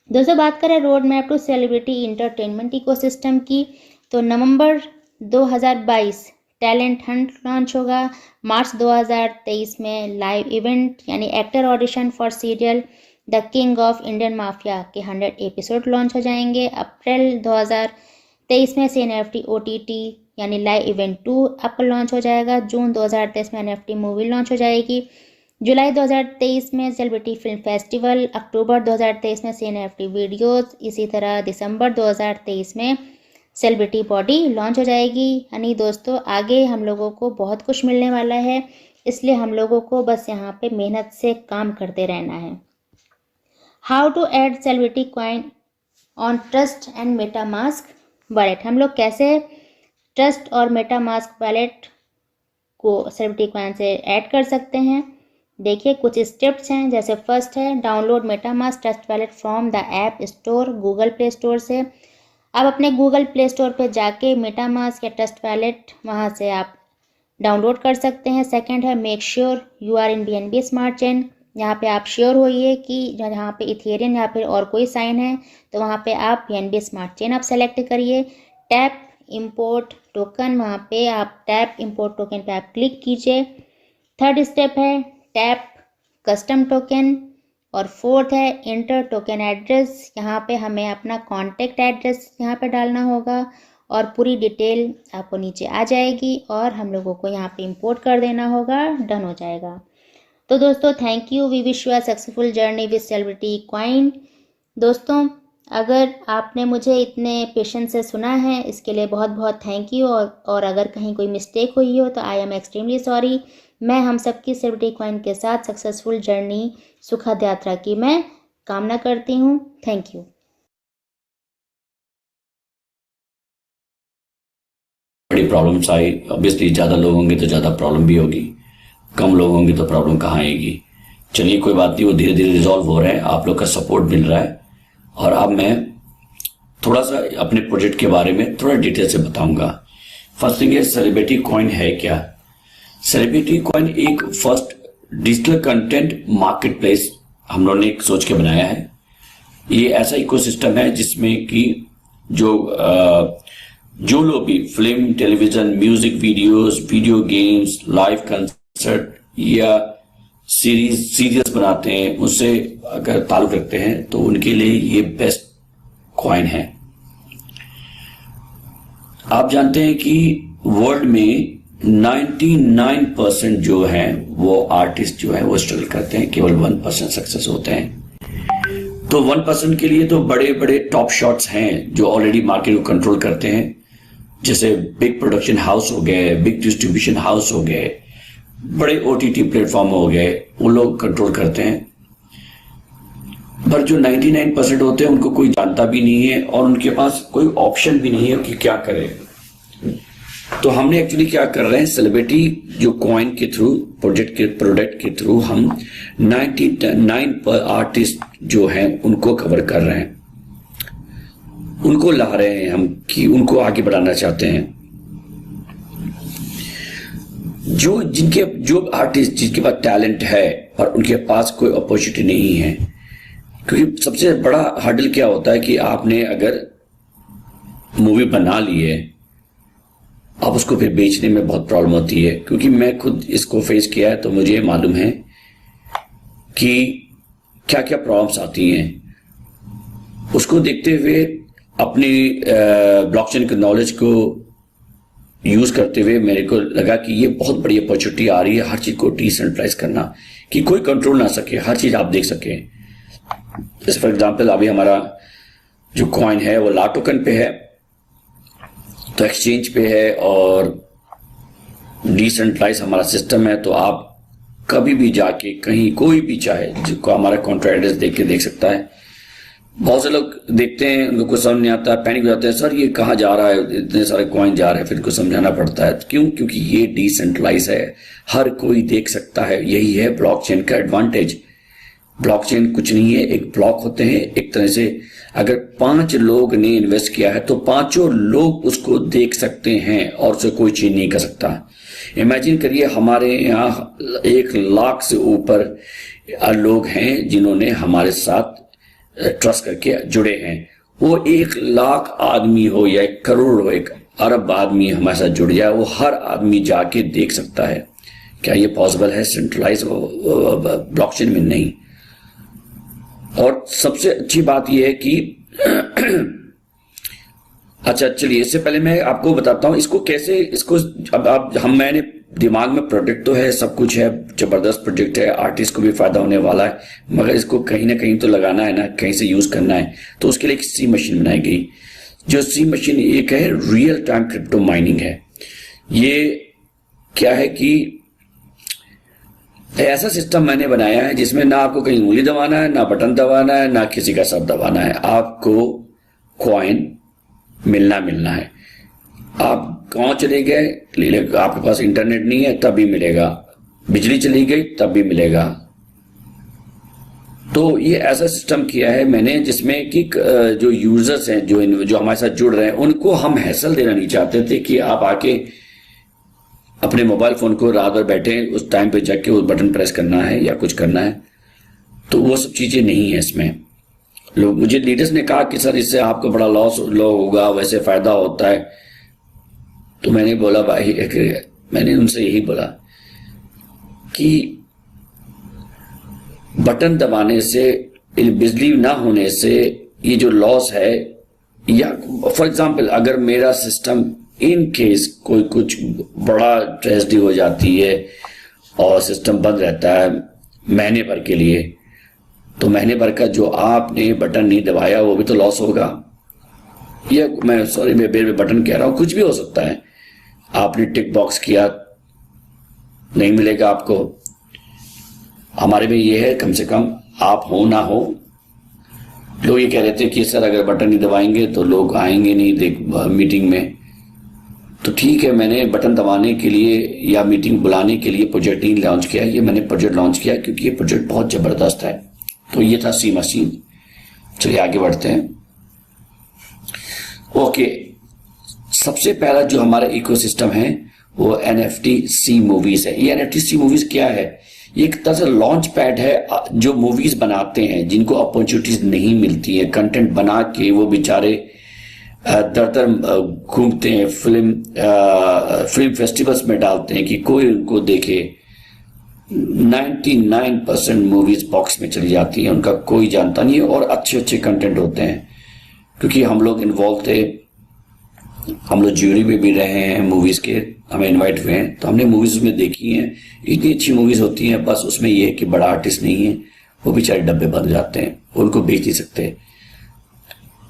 दोस्तों बात करें road map to celebrity entertainment ecosystem की, तो नवंबर 2022 टैलेंट हंट लॉन्च होगा। मार्च 2023 में लाइव इवेंट यानी actor audition for serial the king of Indian mafia के 100 एपिसोड लॉन्च हो जाएंगे। अप्रैल 2023 में CNFT OTT यानी लाइव इवेंट 2 आपका लॉन्च हो जाएगा। जून 2023 में NFT मूवी लॉन्च हो जाएगी। जुलाई 2023 में सेलिब्रिटी फिल्म फेस्टिवल। अक्टूबर 2023 में CNFT वीडियोस। इसी तरह दिसंबर 2023 में सेलिब्रिटी बॉडी लॉन्च हो जाएगी। यानी दोस्तों आगे हम लोगों को बहुत कुछ मिलने वाला है, इसलिए हम लोगों को बस यहाँ पे मेहनत से काम करते रहना है। How to add celebrity coin on Trust and MetaMask wallet. हम लोग कैसे ट्रस्ट और मेटामास्क वॉलेट को सेलिब्रिटी कॉइन से ऐड कर सकते हैं, देखिए कुछ स्टेप्स हैं। जैसे फर्स्ट है download MetaMask trust wallet from the app store, Google play store से। आप अपने गूगल प्ले स्टोर पे जाके मेटामास्क या ट्रस्ट वॉलेट वहाँ से आप डाउनलोड कर सकते हैं। सेकंड है make sure you are in BNB smart chain. यहाँ पे आप श्योर होइए कि जहाँ पे इथेरियम या फिर और कोई साइन है तो वहाँ पे आप BNB स्मार्ट चेन आप सेलेक्ट करिए। टैप इंपोर्ट टोकन, वहाँ पे आप टैप इंपोर्ट टोकन पे आप क्लिक कीजिए। थर्ड स्टेप है टैप कस्टम टोकन और फोर्थ है इंटर टोकन एड्रेस। यहाँ पे हमें अपना कॉन्टैक्ट एड्रेस यहाँ पे डालना होगा और पूरी डिटेल आपको नीचे आ जाएगी और हम लोगों को यहाँ पे इंपोर्ट कर देना होगा, डन हो जाएगा। तो दोस्तों thank you, we wish you a successful journey with celebrity coin. दोस्तों अगर आपने मुझे इतने पेशेंस से सुना है इसके लिए बहुत बहुत थैंक यू, और अगर कहीं कोई मिस्टेक हुई हो तो आई एम एक्सट्रीमली सॉरी। मैं हम सबकी सेलिब्रिटी कॉइन के साथ सक्सेसफुल जर्नी सुखद यात्रा की मैं कामना करती हूँ। Thank you.
बड़ी प्रॉब्लम्स आई, ऑब्वियसली ज़्यादा लोग होंगे तो ज़्यादा प्रॉब्लम भी होगी, कम लोग होंगे तो प्रॉब्लम कहाँ आएगी। चलिए कोई बात नहीं, वो धीरे धीरे रिजॉल्व हो रहे हैं, आप लोग का सपोर्ट मिल रहा है। और अब मैं थोड़ा सा अपने प्रोजेक्ट के बारे में थोड़ा डिटेल से बताऊंगा। फर्स्ट थिंग है सेलिब्रिटी कॉइन है क्या। सेलिब्रिटी कॉइन एक first digital content market place हम लोगों ने सोच के बनाया है। ये ऐसा इकोसिस्टम है जिसमें कि जो लोग भी film, television, music videos, video games, live concert या सीरीज बनाते हैं, उससे अगर ताल्लुक रखते हैं तो उनके लिए ये बेस्ट कॉइन है। आप जानते हैं कि वर्ल्ड में 99% जो है वो आर्टिस्ट जो है वो स्ट्रगल करते हैं, केवल 1% सक्सेस होते हैं। तो 1% के लिए तो बड़े बड़े टॉप शॉट्स हैं जो ऑलरेडी मार्केट को कंट्रोल करते हैं, जैसे बिग प्रोडक्शन हाउस हो गए, बिग डिस्ट्रीब्यूशन हाउस हो गए, बड़े OTT प्लेटफॉर्म हो गए, वो लोग कंट्रोल करते हैं। पर जो 99% होते हैं उनको कोई जानता भी नहीं है और उनके पास कोई ऑप्शन भी नहीं है कि क्या करें। तो हमने एक्चुअली क्या कर रहे हैं, सेलिब्रिटी जो कॉइन के थ्रू प्रोडक्ट के थ्रू हम 99 आर्टिस्ट जो हैं उनको कवर कर रहे हैं, उनको ला रहे हैं हम कि उनको आगे बढ़ाना चाहते हैं। जो आर्टिस्ट जिनके पास टैलेंट है और उनके पास कोई अपॉर्चुनिटी नहीं है, क्योंकि सबसे बड़ा हर्डल क्या होता है कि आपने अगर मूवी बना ली है, आप उसको फिर बेचने में बहुत प्रॉब्लम होती है। क्योंकि मैं खुद इसको फेस किया है तो मुझे मालूम है कि क्या क्या प्रॉब्लम्स आती हैं। उसको देखते हुए अपनी ब्लॉकचेन के नॉलेज को यूज करते हुए मेरे को लगा कि ये बहुत बड़ी अपॉर्चुनिटी आ रही है, हर चीज को डिसेंट्रलाइज करना, कि कोई कंट्रोल ना सके, हर चीज आप देख सके। जैसे फॉर एग्जांपल अभी हमारा जो कॉइन है वो ला टोकन पे है, तो एक्सचेंज पे है और डिसेंट्रलाइज हमारा सिस्टम है। तो आप कभी भी जाके कहीं कोई भी चाहे जिसको हमारा कॉन्ट्रैक्ट एड्रेस देख के देख सकता है। बहुत से लोग देखते हैं, उनको कुछ समझ नहीं आता, पैनिक हो जाते हैं, सर ये कहाँ जा रहा है, इतने सारे कॉइन जा रहे हैं। फिर इनको समझाना पड़ता है, क्यों? क्योंकि ये डिसेंट्रलाइज है, हर कोई देख सकता है। यही है ब्लॉकचेन का एडवांटेज। ब्लॉकचेन कुछ नहीं है, एक ब्लॉक होते हैं एक तरह से। अगर 5 लोग ने इन्वेस्ट किया है तो 5 लोग उसको देख सकते हैं और उसे कोई चीज नहीं कर सकता। इमेजिन करिए हमारे यहाँ 1 लाख से ऊपर लोग हैं जिन्होंने हमारे साथ ट्रस्ट करके जुड़े हैं। वो 1 लाख आदमी हो या 1 करोड़ हो, 1 अरब आदमी हमारे साथ जुड़ जाए, वो हर आदमी जाके देख सकता है। क्या ये पॉसिबल है सेंट्रलाइज ब्लॉकचेन में? नहीं। और सबसे अच्छी बात यह है कि अच्छा चलिए, इससे पहले मैं आपको बताता हूं इसको कैसे, इसको अब मैंने दिमाग में प्रोजेक्ट तो है, सब कुछ है, जबरदस्त प्रोजेक्ट है, आर्टिस्ट को भी फायदा होने वाला है, मगर इसको कहीं ना कहीं तो लगाना है ना, कहीं से यूज करना है। तो उसके लिए एक सी मशीन बनाई गई। जो सी मशीन एक है रियल टाइम क्रिप्टो माइनिंग है। ये क्या है कि ऐसा सिस्टम मैंने बनाया है जिसमें ना आपको कहीं उंगली दबाना है, ना बटन दबाना है, ना किसी का सर दबाना है। आपको कॉइन मिलना है। आप गांव चले गए, आपके पास इंटरनेट नहीं है तब भी मिलेगा, बिजली चली गई तब भी मिलेगा। तो ये ऐसा सिस्टम किया है मैंने जिसमें कि जो यूजर्स हैं, जो हमारे साथ जुड़ रहे हैं, उनको हम हैसल देना नहीं चाहते थे कि आप आके अपने मोबाइल फोन को रात भर बैठे उस टाइम पे जाके वो बटन प्रेस करना है या कुछ करना है, तो वो सब चीजें नहीं है इसमें। लोग, मुझे लीडर्स ने कहा कि सर इससे आपको बड़ा लॉस होगा, वैसे फायदा होता है। तो मैंने बोला भाई, मैंने उनसे यही बोला कि बटन दबाने से, बिजली ना होने से ये जो लॉस है, या फॉर एग्जांपल अगर मेरा सिस्टम इन केस कोई कुछ बड़ा ट्रेजेडी हो जाती है और सिस्टम बंद रहता है महीने भर के लिए, तो महीने भर का जो आपने बटन नहीं दबाया वो भी तो लॉस होगा। या मैं बेर बटन कह रहा हूं, कुछ भी हो सकता है। आपने टिक बॉक्स किया, नहीं मिलेगा आपको। हमारे में ये है, कम से कम आप हो ना हो, लोग ये कह रहे थे कि सर अगर बटन नहीं दबाएंगे तो लोग आएंगे नहीं मीटिंग में। तो ठीक है, मैंने बटन दबाने के लिए या मीटिंग बुलाने के लिए प्रोजेक्ट नहीं लॉन्च किया। ये मैंने प्रोजेक्ट लॉन्च किया क्योंकि ये प्रोजेक्ट बहुत जबरदस्त है। तो ये था सी मशीन। चलिए आगे बढ़ते हैं। ओके, सबसे पहला जो हमारा इकोसिस्टम है वो NFT सी मूवीज है। ये NFT सी मूवीज क्या है? ये एक तरह से लॉन्च पैड है। जो मूवीज बनाते हैं, जिनको अपॉर्चुनिटीज नहीं मिलती है, कंटेंट बना के वो बेचारे दर दर घूमते हैं, फिल्म फेस्टिवल्स में डालते हैं कि कोई उनको देखे। 99% मूवीज बॉक्स में चली जाती हैं, उनका कोई जानता नहीं है, और अच्छे अच्छे कंटेंट होते हैं। क्योंकि हम लोग इन्वॉल्व थे, हम लोग ज्यूरी में भी रहे हैं मूवीज के, हमें इनवाइट हुए हैं, तो हमने मूवीज में देखी हैं। इतनी अच्छी मूवीज होती हैं, बस उसमें यह है कि बड़ा आर्टिस्ट नहीं है, वो बेचारे डब्बे बन जाते हैं, उनको बेच नहीं सकते।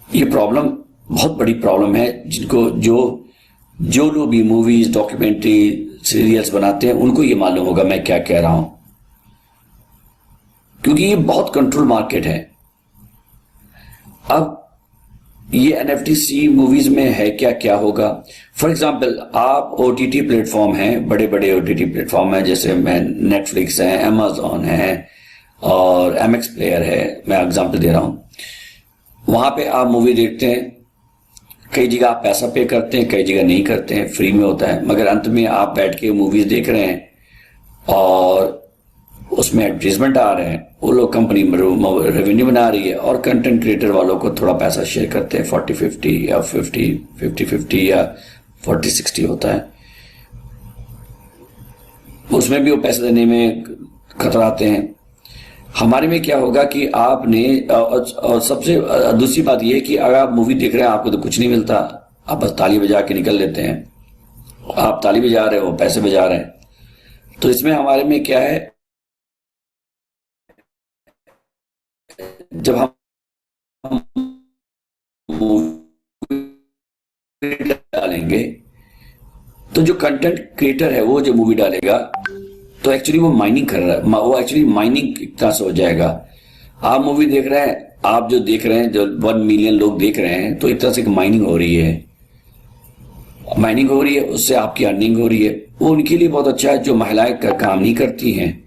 ये प्रॉब्लम बहुत बड़ी प्रॉब्लम है, जिनको जो लोग भी मूवीज, डॉक्यूमेंट्री, सीरियल्स बनाते हैं, उनको ये मालूम होगा मैं क्या कह रहा हूं, क्योंकि ये बहुत कंट्रोल मार्केट है। अब ये NFT सी मूवीज में है क्या होगा? फॉर एग्जाम्पल, आप OTT प्लेटफॉर्म हैं, बड़े बड़े OTT प्लेटफॉर्म हैं, जैसे मैं नेटफ्लिक्स है, Amazon है और MX प्लेयर है, मैं एग्जाम्पल दे रहा हूं। वहां पे आप मूवी देखते हैं, कई जगह आप पैसा पे करते हैं, कई जगह नहीं करते हैं, फ्री में होता है, मगर अंत में आप बैठ के मूवीज देख रहे हैं और उसमें एडवर्टीजमेंट आ रहे हैं। वो लोग, कंपनी रेवेन्यू बना रही है और कंटेंट क्रिएटर वालों को थोड़ा पैसा शेयर करते हैं, 40-50 या 50-50 या 40-60 होता है। उसमें भी वो पैसे देने में खतराते हैं। हमारे में क्या होगा कि आपने, और सबसे दूसरी बात यह है कि अगर आप मूवी देख रहे हैं, आपको तो कुछ नहीं मिलता, आप बस ताली बजा के निकल लेते हैं। आप ताली बजा रहे हो, पैसे बजा रहे हैं। तो इसमें हमारे में क्या है, जब हम मूवी डालेंगे तो जो कंटेंट क्रिएटर है वो जो मूवी डालेगा, तो एक्चुअली वो माइनिंग कर रहा है, वो एक्चुअली माइनिंग एक तरह से हो जाएगा। आप मूवी देख रहे हैं, आप जो देख रहे हैं, जो 1 मिलियन लोग देख रहे हैं, तो एक तरह से माइनिंग हो रही है, माइनिंग हो रही है, उससे आपकी अर्निंग हो रही है। वो उनके लिए बहुत अच्छा है। जो महिलाएं का काम नहीं करती हैं,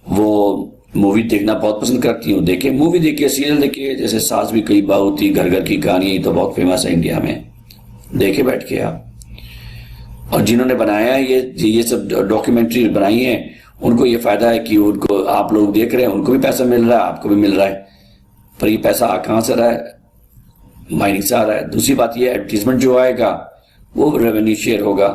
वो मूवी देखना बहुत पसंद करती हूँ, देखे मूवी देखिए, सीरियल देखिए, जैसे सास भी कई बहू थी, घर घर की कहानी, तो बहुत फेमस है इंडिया में, देखे बैठ के आप। और जिन्होंने बनाया है ये सब डॉक्यूमेंट्री बनाई है, उनको ये फायदा है कि उनको आप लोग देख रहे हैं, उनको भी पैसा मिल रहा है, आपको भी मिल रहा है। पर ये पैसा कहाँ से रहा है? माइनिंग से आ रहा है। दूसरी बात ये, एडवर्टीजमेंट जो आएगा वो रेवेन्यू शेयर होगा।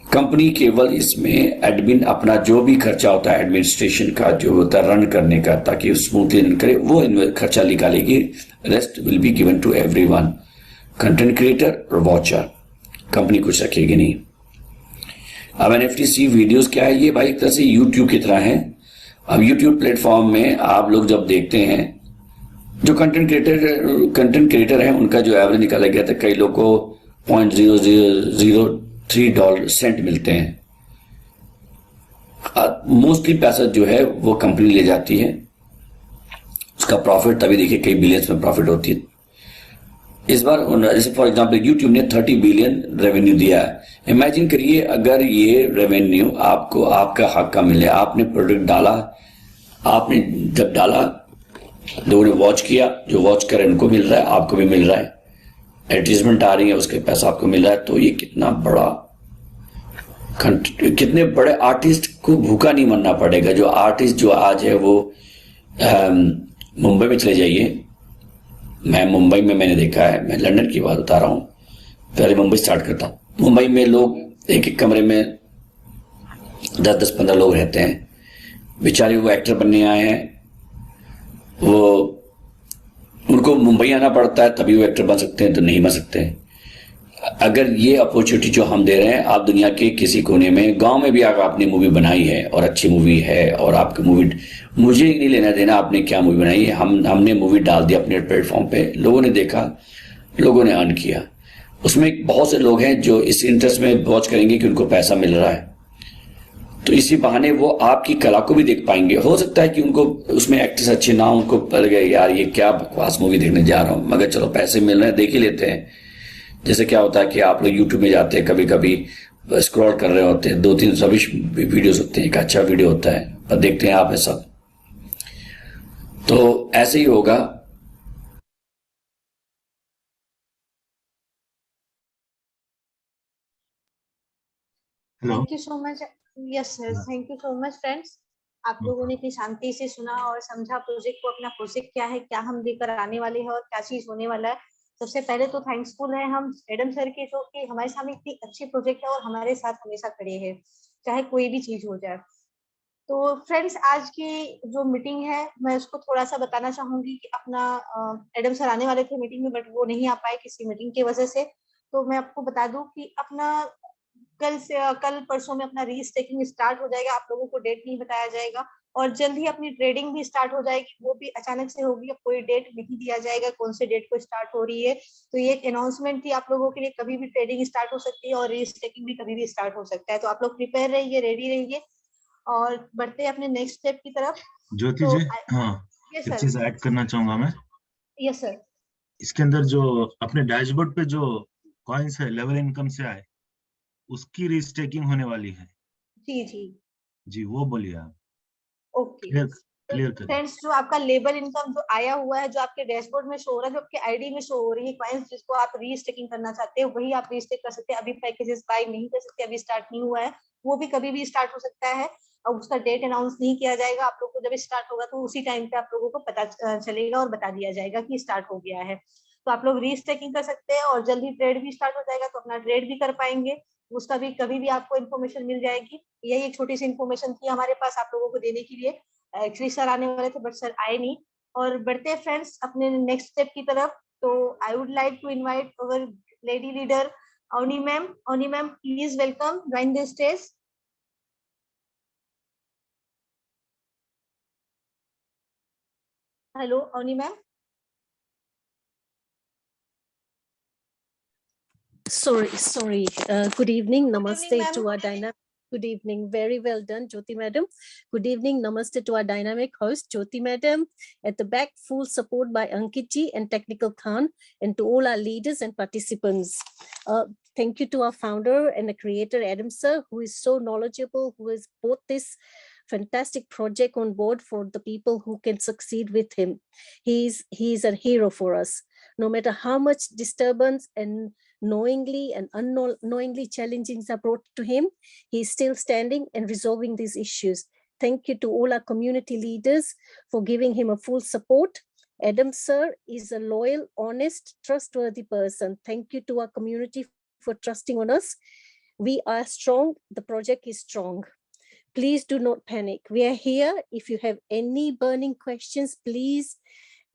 कंपनी केवल इसमें एडमिन, अपना जो भी खर्चा होता है एडमिनिस्ट्रेशन का, जो होता है रन करने का, ताकि स्मूथली रन करे, वो खर्चा निकालेगी। Rest will be given to everyone, content creator और वॉचर। कंपनी कुछ रखेगी नहीं। अब NFT सी वीडियोस क्या है? ये भाई एक तरह से YouTube की तरह है। अब YouTube प्लेटफॉर्म में आप लोग जब देखते हैं, जो कंटेंट क्रिएटर हैं, उनका जो एवरेज निकाला गया था, कई लोग को $0.0003 मिलते हैं। मोस्टली पैसा जो है वो कंपनी ले जाती है, उसका प्रॉफिट तभी देखिए कई बिलियंस में प्रॉफिट होती है। इस बार जैसे फॉर एग्जांपल YouTube ने 30 बिलियन रेवेन्यू दिया है। इमेजिन करिए अगर ये रेवेन्यू आपको आपका हक का मिले, आपने प्रोडक्ट डाला, आपने जब डाला, लोगों ने वॉच किया, जो वॉच करे उनको मिल रहा है, आपको भी मिल रहा है, एडवर्टीजमेंट आ रही है, उसके पैसा आपको मिल रहा है, तो ये कितना बड़ा कितने बड़े आर्टिस्ट को भूखा नहीं मरना पड़ेगा। जो आर्टिस्ट जो आज है वो मुंबई में चले जाइए, मैं मुंबई में मैंने देखा है, मैं लंदन की बात बता रहा हूँ, पहले मुंबई स्टार्ट करता हूँ। मुंबई में लोग एक एक कमरे में 10-10-15 लोग रहते हैं, बेचारे वो एक्टर बनने आए हैं, वो उनको मुंबई आना पड़ता है तभी वो एक्टर बन सकते हैं, तो नहीं बन सकते। अगर ये अपॉर्चुनिटी जो हम दे रहे हैं, आप दुनिया के किसी कोने में, गांव में भी अगर आपने मूवी बनाई है और अच्छी मूवी है और आपकी मूवी, मुझे नहीं लेना देना आपने क्या मूवी बनाई है, हमने मूवी डाल दी अपने प्लेटफॉर्म पे, लोगों ने देखा, लोगों ने अर्न किया। उसमें बहुत से लोग हैं जो इस इंटरेस्ट में वॉच करेंगे कि उनको पैसा मिल रहा है, तो इसी बहाने वो आपकी कला को भी देख पाएंगे। हो सकता है कि उनको उसमें एक्ट्रेस अच्छे ना, उनको लगे यार ये क्या बकवास मूवी देखने जा रहा हूं, मगर चलो पैसे मिल रहे हैं देख ही लेते हैं। जैसे क्या होता है कि आप लोग यूट्यूब में जाते हैं, कभी कभी स्क्रॉल कर रहे होते हैं, 2-3 रबिश वीडियोस होते हैं, एक अच्छा वीडियो होता है पर देखते हैं आप सब, तो ऐसे ही होगा।
Thank you so much. Yes sir, thank you so much friends. आप लोगों ने इतनी शांति से सुना और समझा प्रोजेक्ट को, अपना प्रोजेक्ट क्या है, क्या हम लेकर आने वाले हैं और क्या चीज होने वाला है। सबसे पहले तो थैंक्सफुल है हम एडम सर के, जो कि हमारे सामने इतनी अच्छी प्रोजेक्ट है और हमारे साथ हमेशा खड़े हैं, चाहे कोई भी चीज हो जाए। तो फ्रेंड्स, आज की जो मीटिंग है मैं उसको थोड़ा सा बताना चाहूंगी कि अपना एडम सर आने वाले थे मीटिंग में, बट वो नहीं आ पाए किसी मीटिंग की वजह से। तो मैं आपको बता दूं कि अपना कल परसों में अपना रीस्टेकिंग स्टार्ट हो जाएगा। आप लोगों को डेट नहीं बताया जाएगा और जल्द ही अपनी ट्रेडिंग भी स्टार्ट हो जाएगी, वो भी अचानक से होगी, अब कोई डेट नहीं दिया जाएगा कौन से डेट को स्टार्ट हो रही है। तो ये एक अनाउंसमेंट थी आप लोगों के लिए, कभी भी ट्रेडिंग स्टार्ट हो सकती है और रीस्टेकिंग भी कभी भी स्टार्ट हो सकता है। तो आप लोग प्रिपेयर रहिए, रेडी रहिए और बढ़ते हैं अपने नेक्स्ट स्टेप की तरफ।
ज्योति
तो
जी, हाँ,
यस
एक
सर।
चीज ऐड करना चाहूंगा मैं।
Yes sir.
इसके अंदर जो अपने डैशबोर्ड पे जो कॉइन्स है लेवल इनकम से आए, उसकी रिस्टेकिंग होने वाली है।
जी जी।
जी, वो बोलिए आप,
ओके।
क्लियर करिए।
फ्रेंड्स, जो आपका लेबर इनकम जो आया हुआ है, जो आपके डैशबोर्ड में शो हो रहा है, जो आपके आईडी में शो हो रही है कॉइन्स, जिसको आप रीस्टेकिंग करना चाहते हैं, वही आप रीस्टेक कर सकते हैं। अभी पैकेजेस बाय नहीं कर सकते, अभी स्टार्ट नहीं हुआ है, वो भी कभी भी स्टार्ट हो सकता है और उसका डेट अनाउंस नहीं किया जाएगा। आप लोग को जब स्टार्ट होगा तो उसी टाइम पे आप लोगों को पता चलेगा और बता दिया जाएगा कि स्टार्ट हो गया है। तो आप लोग रीस्टेकिंग कर सकते हैं और जल्दी ट्रेड भी स्टार्ट हो जाएगा, तो अपना ट्रेड भी कर पाएंगे, उसका भी कभी भी आपको इन्फॉर्मेशन मिल जाएगी। यही एक छोटी सी इन्फॉर्मेशन थी हमारे पास आप लोगों को देने के लिए। एक्चुअली सर आने वाले थे बट सर आए नहीं। और बढ़ते हैं फ्रेंड्स अपने नेक्स्ट स्टेप की तरफ। तो I would like to invite our lady leader Avni ma'am. Avni ma'am, please welcome, join the stage. Hello Avni ma'am.
Sorry. Good evening. Namaste
ma'am.
to our dynamic. Good evening. Very well done, Jyoti Madam. Good evening. Namaste to our dynamic host, Jyoti Madam. At the back, full support by Ankit ji and Technical Khan, and to all our leaders and participants. Thank you to our founder and the creator, Adam sir, who is so knowledgeable, who has brought this fantastic project on board for the people who can succeed with him. He's a hero for us. No matter how much disturbance and knowingly and unknowingly challenges are brought to him, he is still standing and resolving these issues. Thank you to all our community leaders for giving him a full support. Adam sir is a loyal, honest, trustworthy person. Thank you to our community for trusting on us. We are strong. The project is strong. Please do not panic. We are here. If you have any burning questions, please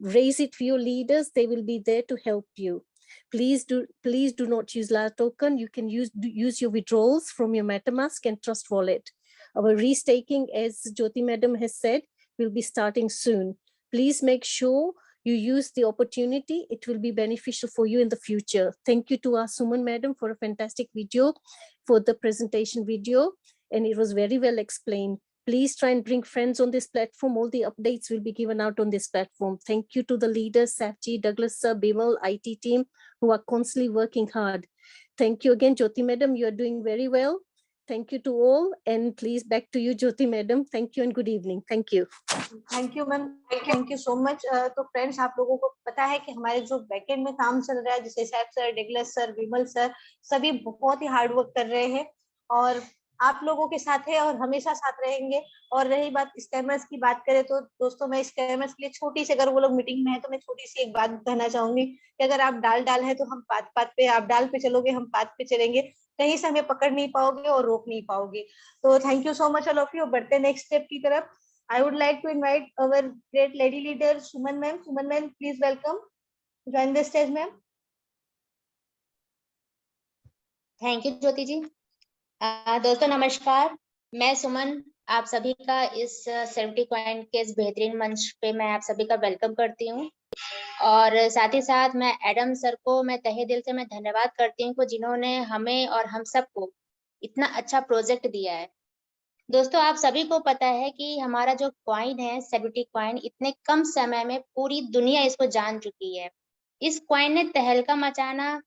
raise it for your leaders. They will be there to help you. Please do not use Last Token. You can use your withdrawals from your MetaMask and Trust Wallet. Our restaking, as Jyoti Madam has said, will be starting soon. Please make sure you use the opportunity. It will be beneficial for you in the future. Thank you to our Suman Madam for a fantastic video, for the presentation video, and it was very well explained. Please try and bring friends on this platform. All the updates will be given out on this platform. Thank you to the leaders, Safji, Douglas sir, Bimal, IT team, who are constantly working hard. Thank you again, Jyoti Madam. You are doing very well. Thank you to all. And please back to you, Jyoti Madam. Thank you and good evening. Thank you.
Thank you ma'am, thank you so much. तो फ्रेंड्स, आप लोगों को पता है कि हमारे जो बैकएंड में काम चल रहा है, जैसे सैफ सर, डेगलस सर, विमल सर, सभी बहुत ही हार्ड वर्क कर रहे हैं और आप लोगों के साथ है और हमेशा साथ रहेंगे। और रही बात स्कैमर्स की बात करें तो दोस्तों मैं स्कैमर्स के लिए छोटी सी, अगर वो लोग मीटिंग में है तो मैं छोटी सी एक बात कहना चाहूंगी कि अगर आप डाल है तो हम पात पे, आप डाल पे चलोगे हम पात पे चलेंगे, कहीं से हमें पकड़ नहीं पाओगे और रोक नहीं पाओगे। तो thank you so much all of you. बढ़ते नेक्स्ट स्टेप की तरफ। I would like to invite our great lady leader Suman ma'am. Suman ma'am please welcome, join the stage ma'am.
Thank you Jyoti ji. दोस्तों नमस्कार, मैं सुमन आप सभी का इस सेलिब्रिटी कॉइन के इस बेहतरीन मंच पे मैं आप सभी का वेलकम करती हूँ। और साथ ही साथ मैं एडम सर को मैं तहे दिल से मैं धन्यवाद करती हूँ जिन्होंने हमें और हम सबको इतना अच्छा प्रोजेक्ट दिया है। दोस्तों आप सभी को पता है कि हमारा जो कॉइन है सेलिब्रिटी कॉइन, इतने कम समय में पूरी दुनिया इसको जान चुकी है। इस कॉइन ने तहलका मचाना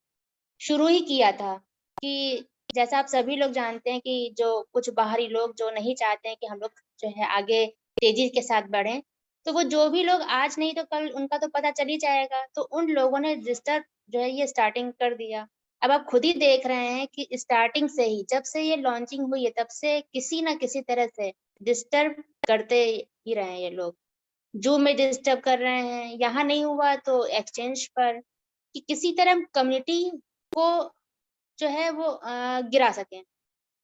शुरू ही किया था कि जैसा आप सभी लोग जानते हैं कि जो कुछ बाहरी लोग जो नहीं चाहते हैं कि हम लोग जो है आगे तेजी के साथ बढ़ें, तो वो जो भी लोग आज नहीं तो कल उनका तो पता चल ही जाएगा, तो उन लोगों ने रजिस्टर जो है ये स्टार्टिंग कर दिया। अब आप खुद ही देख रहे हैं कि स्टार्टिंग से ही, जब से ये लॉन्चिंग हुई है तब से किसी ना किसी तरह से डिस्टर्ब करते ही रहे हैं ये लोग। जूम में डिस्टर्ब कर रहे हैं, यहाँ नहीं हुआ तो एक्सचेंज पर, कि किसी तरह कम्युनिटी को जो है वो गिरा सकें।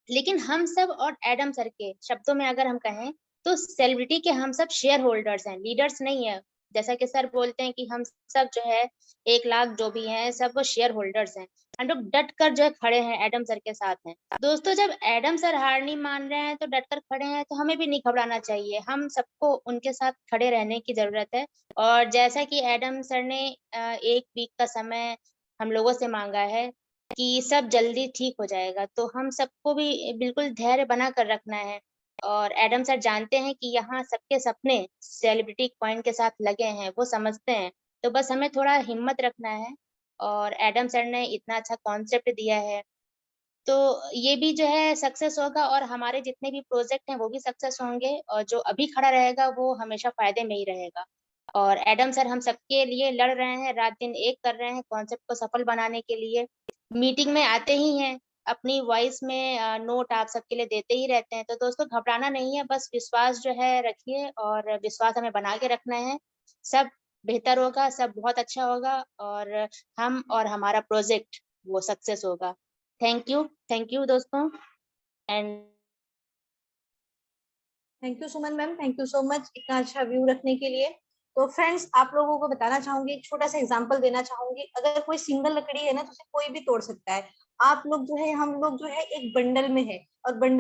लेकिन हम सब और एडम सर के शब्दों में अगर हम कहें तो सेलिब्रिटी के हम सब शेयर होल्डर्स हैं, लीडर्स नहीं है। जैसा कि सर बोलते हैं कि हम सब जो है 1 लाख जो भी हैं सब वो शेयर होल्डर्स हैं। हम लोग डट कर जो है खड़े हैं, एडम सर के साथ हैं। दोस्तों जब एडम सर हार नहीं मान रहे हैं तो डट कर खड़े हैं, तो हमें भी नहीं घबराना चाहिए, हम सबको उनके साथ खड़े रहने की जरूरत है। और जैसा कि एडम सर ने 1 वीक का समय हम लोगों से मांगा है कि सब जल्दी ठीक हो जाएगा, तो हम सबको भी बिल्कुल धैर्य बना कर रखना है। और एडम सर जानते हैं कि यहाँ सबके सपने सेलिब्रिटी कॉइन के साथ लगे हैं, वो समझते हैं, तो बस हमें थोड़ा हिम्मत रखना है। और एडम सर ने इतना अच्छा कॉन्सेप्ट दिया है, तो ये भी जो है सक्सेस होगा और हमारे जितने भी प्रोजेक्ट हैं वो भी सक्सेस होंगे, और जो अभी खड़ा रहेगा वो हमेशा फायदे में ही रहेगा। और एडम सर हम सबके लिए लड़ रहे हैं, रात दिन एक कर रहे हैं कॉन्सेप्ट को सफल बनाने के लिए। मीटिंग में आते ही हैं, अपनी वॉइस में नोट आप सबके लिए देते ही रहते हैं। तो दोस्तों घबराना नहीं है, बस विश्वास जो है रखिए, और विश्वास हमें बना के रखना है। सब बेहतर होगा, सब बहुत अच्छा होगा, और हम और हमारा प्रोजेक्ट वो सक्सेस होगा। थैंक यू दोस्तों। And
thank you Suman ma'am, thank you so much इतना अच्छा व्यू रखने के लिए। तो फ्रेंड्स आप लोगों को बताना चाहूंगी, एक छोटा सा एग्जांपल देना चाहूंगी। अगर कोई सिंगल लकड़ी है ना तो उसे कोई भी तोड़ सकता है। आप लोग जो है, हम लोग जो है एक बंडल में है, और बंडल